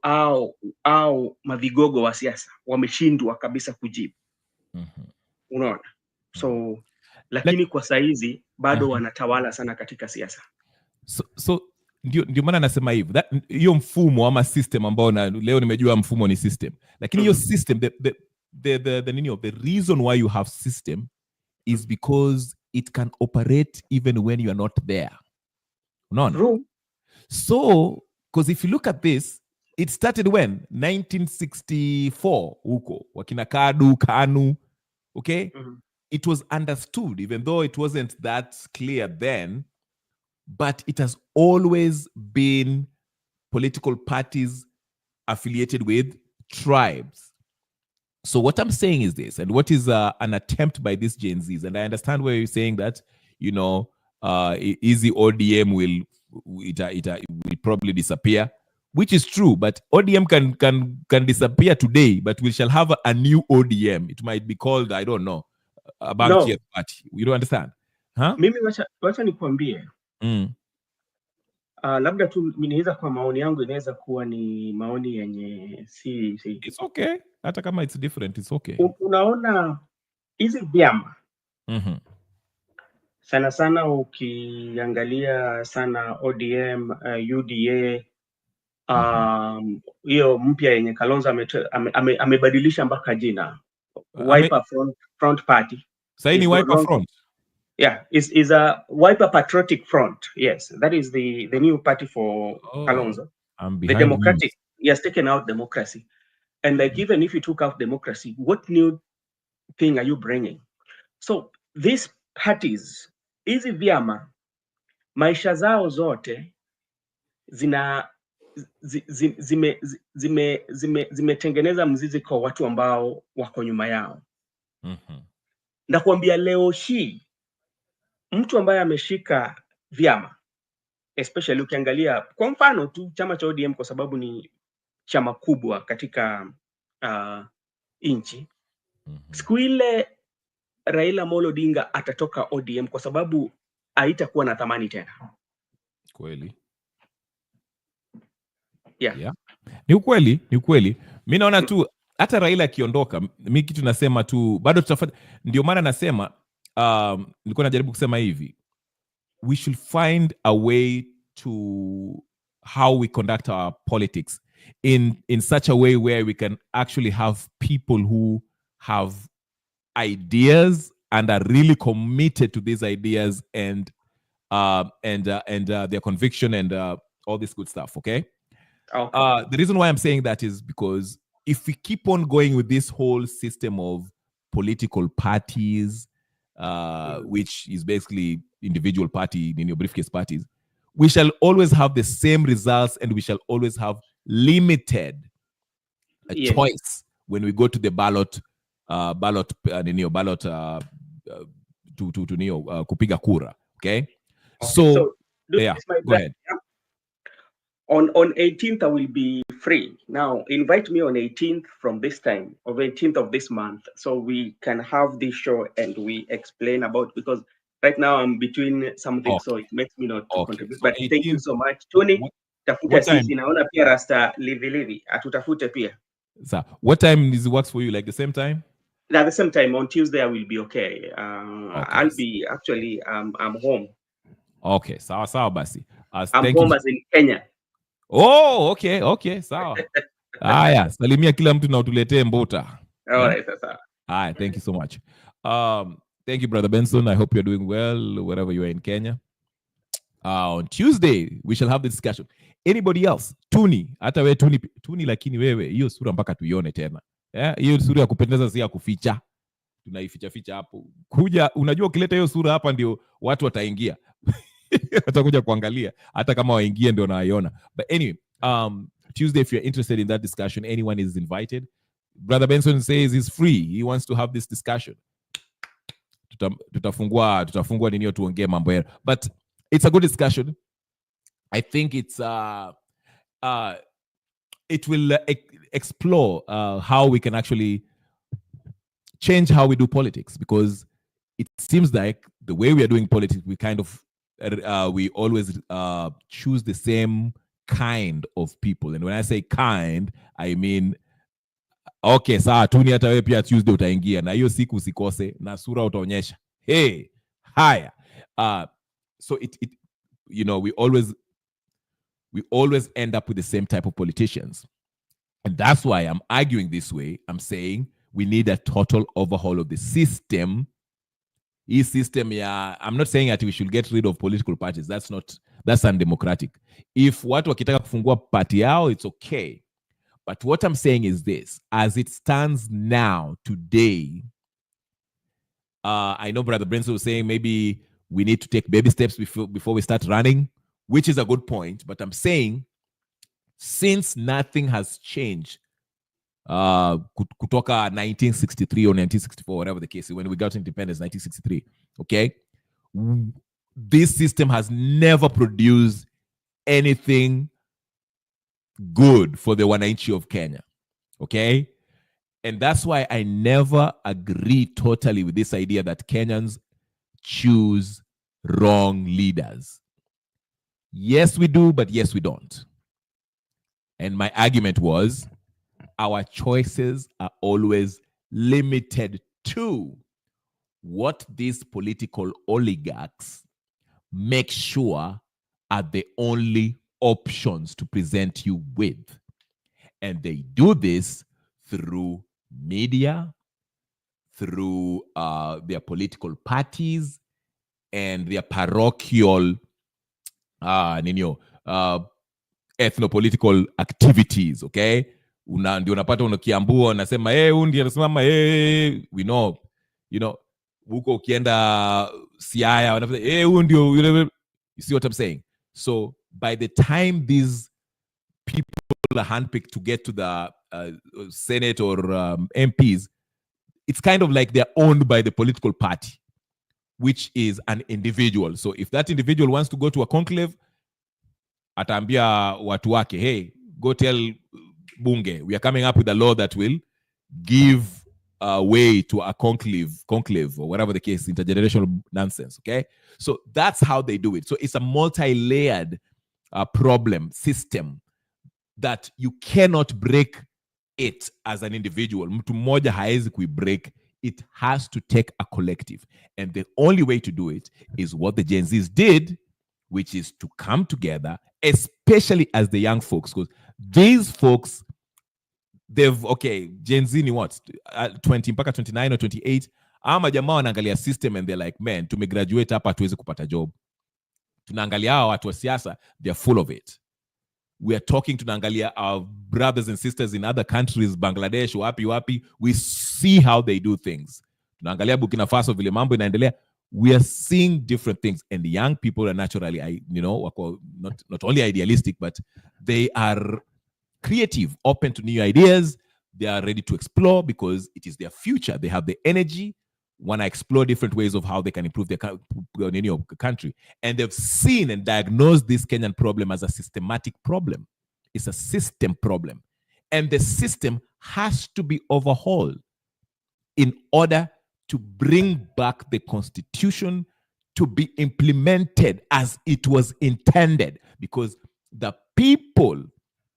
au mavigogo wa siasa wameshindwa kabisa kujibu. Unaona? So lakini kwa saizi bado wanatawala sana katika siasa. So ndio maana nasema hivi, hiyo mfumo ama system ambao leo nimejua mfumo ni system, lakini hiyo system, the reason why you have system is because it can operate even when you are not there. Unaona? So because if you look at this, it started when 1964 huko wakina Kanu, okay? It was understood, even though it wasn't that clear then, but it has always been political parties affiliated with tribes. So what I'm saying is this, and what is an attempt by these Gen Zs, and I understand where you're saying that, easy ODM will probably disappear, which is true, but ODM can disappear today, but we shall have a new ODM. It might be called, I don't know, a Bankia party. You don't understand? Huh? Mimi wacha nikwambie. Labda tu ninaweza, kwa maoni yangu inaweza kuwa ni maoni yenye si. It's okay. Hata kama it's different, it's okay. Unaona hizi vyama sana sana, ukiangalia sana ODM, UDA, hiyo mpya yenye Kalonzo amebadilisha mpaka jina, Wiper Front Party. Saini Wiper Front. Yeah, is a Wiper Patriotic Front. Yes, that is the new party for Kalonzo. I'm The behind Democratic. He has taken out democracy. And like, even if you took out democracy, what new thing are you bringing? So these parties, hizi vyama, maisha zao zote zimetengeneza mzizi kwa watu ambao wako nyuma yao. Na kuambia leo hii mtu ambaye ameshika vyama, especially ukiangalia kwa mfano tu chama cha ODM, kwa sababu ni chama kubwa katika nchi. Siku ile Raila Amolo Odinga atatoka ODM kwa sababu haitakuwa na thamani tena. Kweli. Yeah. Ni ukweli. Mimi naona tu hata Raila akiondoka, mimi kitu nasema tu bado tutafuata. Ndio maana nasema nilikuwa najaribu kusema hivi, we should find a way to how we conduct our politics in such a way where we can actually have people who have ideas and are really committed to these ideas and their conviction and all this good stuff. Okay. The reason why I'm saying that is because if we keep on going with this whole system of political parties, which is basically individual party in your briefcase parties, we shall always have the same results and we shall always have limited choice when we go to the ballot kupiga kura. Okay. So yeah, go ahead. On 18th, I will be free. Now, invite me on 18th from this time, of 18th of this month, so we can have this show and we explain about, because right now I'm between something, so it makes me not to contribute. So but 18th, thank you so much, Tony. Tafuta sisi, naona pia Rasta livi atutafute pia. So, what time is it works for you? Like the same time? At the same time, on Tuesday I will be okay. I'll be actually I'm home. Okay, sawa basi. I'm home as in Kenya. Oh, okay, sawa. Haya, salimia kila mtu na utuletee mbota. Alright, sasa. Alright, thank you so much. Thank you, Brother Benson. I hope you're doing well wherever you are in Kenya. On Tuesday, we shall have the discussion. Anybody else? Tuni, hata we Tuni, lakini wewe, hiyo sura mpaka tuione tena. Hiyo sura ya kupendeza si ya kuficha. Tunaificha hapo. Kuja, unajua ukileta hiyo sura hapa ndio watu wataingia. Watakuja kuangalia hata kama waingie ndio naiona. But anyway, Tuesday, if you're interested in that discussion, anyone is invited. Brother Benson says he's free. He wants to have this discussion. Tutafungua nini tuongee mambo yao. But it's a good discussion. I think it's it will explore how we can actually change how we do politics, because it seems like the way we are doing politics, we kind of we always choose the same kind of people. And when I say kind, I mean, okay, sawa, Tuni hata wewe pia Tuesday utaingia na hiyo siku usikose na sura utaonyesha. Hey, haya. So it you know, we always end up with the same type of politicians. And that's why I'm arguing this way. I'm saying we need a total overhaul of the system. I'm not saying that we should get rid of political parties. That's undemocratic. If watu wakitaka kufungua party yao, it's okay. But what I'm saying is this: as it stands now, today, I know Brother Brenson was saying maybe we need to take baby steps before we start running, which is a good point. But I'm saying, since nothing has changed, kutoka 1963 or 1964, whatever the case, when we got independence, 1963, okay, this system has never produced anything good for the wananchi of Kenya, okay? And that's why I never agree totally with this idea that Kenyans choose wrong leaders. Yes, we do, but yes, we don't. And my argument was, our choices are always limited to what these political oligarchs make sure are the only options to present you with. And they do this through media, through their political parties and their parochial ethnopolitical activities, okay? Ndio unapata unakiambua unasema huyu ndiye anasimama we know, you know, huko ukienda Siaya wanasema huyu ndio, you see what I'm saying? So by the time these people are handpicked to get to the Senate or MPs, it's kind of like they're owned by the political party, which is an individual. So if that individual wants to go to a conclave, ataambia watu wake, hey, go tell bunge, we are coming up with a law that will give way to a conclave, or whatever the case, intergenerational nonsense, okay? So that's how they do it. So it's a multi-layered problem system that you cannot break it as an individual. Mtu mmoja haezi break. It has to take a collective. And the only way to do it is what the Gen Zs did, which is to come together, especially as the young folks, because these folks, Gen Z ni what? 20 mpaka 29 or 28. Ama jamaa wanaangalia system and they're like, man, tumegraduate hapa hatuwezi kupata job. Tunaangalia hawa watu wa siasa, they're full of it. We are talking, tunaangalia our brothers and sisters in other countries, Bangladesh, wapi. We see how they do things. Tunaangalia Burkina Faso, vile mambo inaendelea. We are seeing different things. And the young people are naturally, not only idealistic, but they are creative, open to new ideas. They are ready to explore because it is their future. They have the energy, want to explore different ways of how they can improve their country. And they've seen and diagnosed this Kenyan problem as a systematic problem. It's a system problem. And the system has to be overhauled in order to bring back the constitution to be implemented as it was intended. Because the people,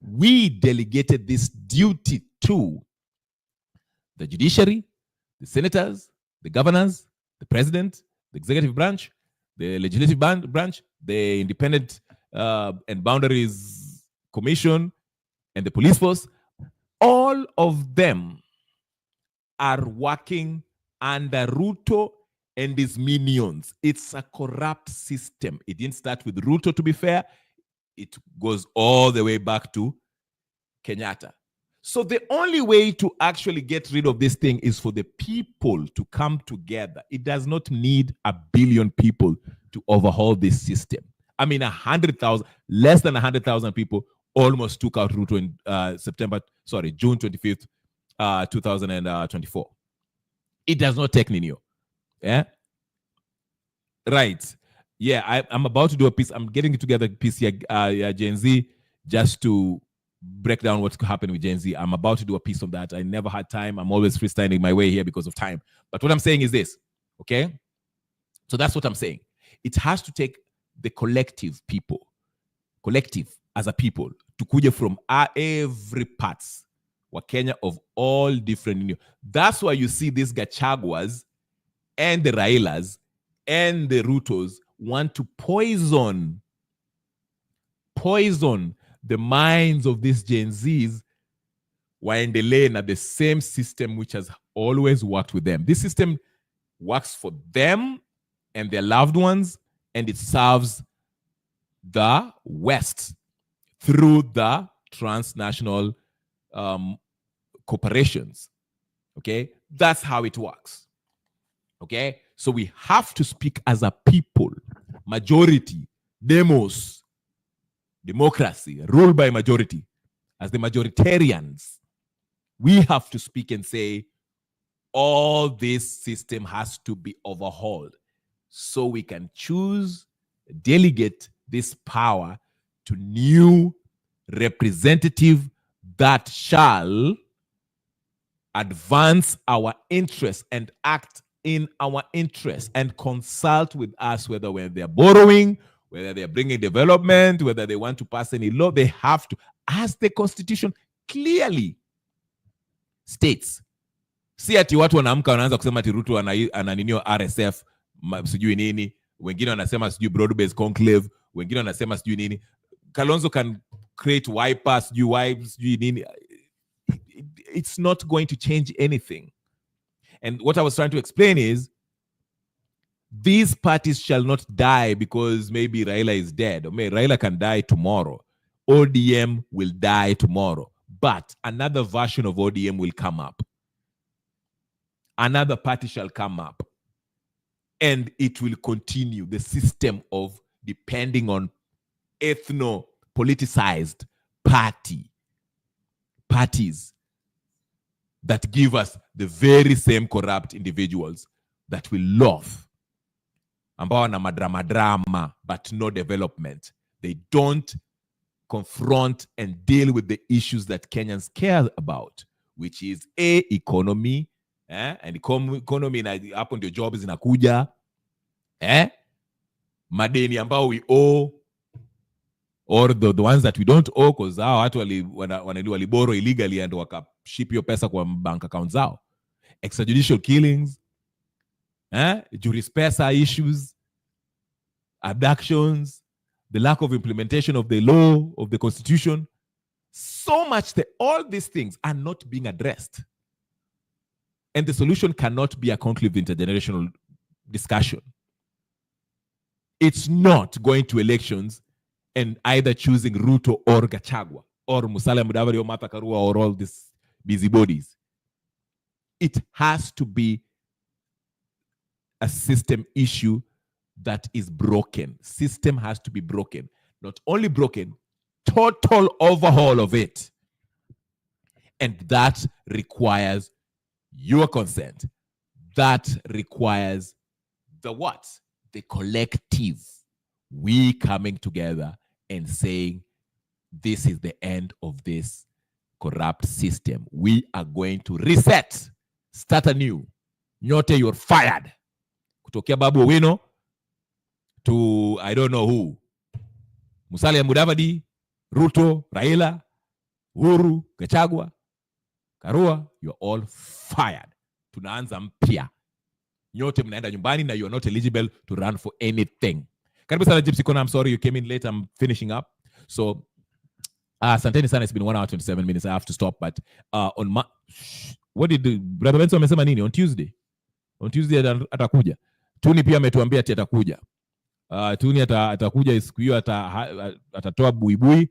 we delegated this duty to the judiciary, the senators, the governors, the president, the executive branch, the legislative branch, the independent and boundaries commission, and the police force. All of them are working under Ruto and his minions. It's a corrupt system. It didn't start with Ruto, to be fair. It goes all the way back to Kenyatta. So the only way to actually get rid of this thing is for the people to come together. It does not need 1 billion people to overhaul this system. I mean, 100,000, less than 100,000 people almost took out Ruto in June 25th, 2024. It does not take Nino. Yeah? Right. Yeah, I'm about to do a piece. I'm getting together a piece here, Gen Z, just to break down what's happening with Gen Z. I'm about to do a piece of that. I never had time. I'm always freestyling my way here because of time. But what I'm saying is this, okay? So that's what I'm saying. It has to take the collective as a people, to kuja from every parts wa Kenya of all different. That's why you see these Gachaguas and the Railas and the Rutos want to poison the minds of these Gen Zs waendelee na the same system which has always worked with them. This system works for them and their loved ones, and it serves the West through the transnational corporations. Okay? That's how it works. Okay? So we have to speak as a people. Majority, democracy, ruled by majority. As the majoritarians, we have to speak and say, all this system has to be overhauled so we can choose, delegate this power to new representative that shall advance our interests and act in our interests and consult with us, whether they're borrowing, whether they're bringing development, whether they want to pass any law. They have to, as the Constitution clearly states. Si ati watu wanaamka wanaanza kusema ati Ruto ananinio RSF sijui nini, wengine wanasema sijui broad-based conclave, wengine wanasema sijui nini. Kalonzo can create wiper, sijui nini. It's not going to change anything. And what I was trying to explain is these parties shall not die because maybe Raila is dead. Or maybe Raila can die tomorrow. ODM will die tomorrow. But another version of ODM will come up. Another party shall come up. And it will continue the system of depending on ethno-politicized parties that give us the very same corrupt individuals that we love. Ambao wana madrama, but no development. They don't confront and deal with the issues that Kenyans care about, which is economy, and economy na hapo ndio jobs zinakuja, madeni ambao we owe, or the ones that we don't owe because hao watu waliboro illegally and wakaship hiyo pesa kwa bank accounts zao. Extrajudicial killings, jurispesa issues, abductions, the lack of implementation of the law, of the constitution. So much that all these things are not being addressed. And the solution cannot be a conclave intergenerational discussion. It's not going to elections and either choosing Ruto or Gachagua or Musalia Mudavadi or Martha Karua or all these busybodies. It has to be a system issue that is broken. System has to be broken. Not only broken, total overhaul of it. And that requires your consent. That requires the what? The collective. We coming together and saying, this is the end of this corrupt system. We are going to reset. Start anew. Nyote, you're fired. Kutokea Babu Owino to I don't know who. Musalia Mudavadi, Ruto, Raila, Uhuru, Gachagua, Karua, you're all fired. Tunaanza mpya. Nyote mnaenda nyumbani na you're not eligible to run for anything. Karibu sana Gypsy Kona, I'm sorry you came in late. I'm finishing up. So, asanteni sana, it's been 1 hour 27 minutes. I have to stop, but what did Brother Benson amesema nini on Tuesday? On Tuesday atakuja. Tuni pia ametuambia ati atakuja. Tuni atakuja siku hiyo, atatoa buibui,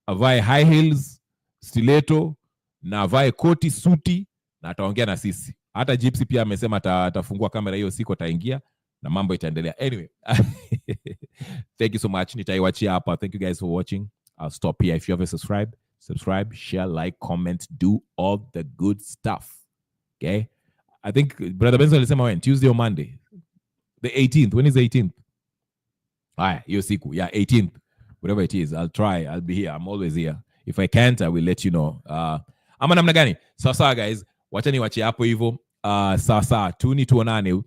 avae high heels, stiletto na avae koti, suti na ataongea na sisi. Hata Gypsy pia amesema atafungua kamera hiyo siku, ataingia na mambo itaendelea. Anyway, thank you so much. Nitaiwachia hapa. Thank you guys for watching. I'll stop here. If you haven't subscribe, share, like, comment, do all the good stuff. Okay? I think Brother Benson alisema when? Tuesday or Monday? The 18th. When is the 18th? Hiyo siku. Yeah, 18th. Whatever it is, I'll try. I'll be here. I'm always here. If I can't, I will let you know. Ama namna gani? Sawa guys. Wacha niwachie hapo hivyo. Sawa. Tuonane.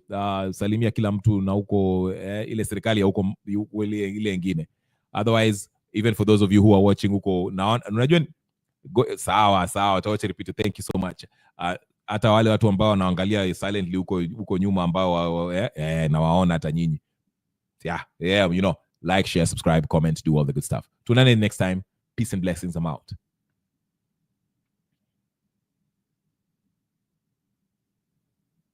Salimia kila mtu na huko ile serikali ya huko ile nyingine. Otherwise, even for those of you who are watching huko na unajua sawa tawache repeat. Thank you so much. Hata wale watu ambao wanaangalia silently huko nyuma ambao na waona hata nyinyi. Yeah, you know, like, share, subscribe, comment, do all the good stuff. Tuonane next time. Peace and blessings. I'm out.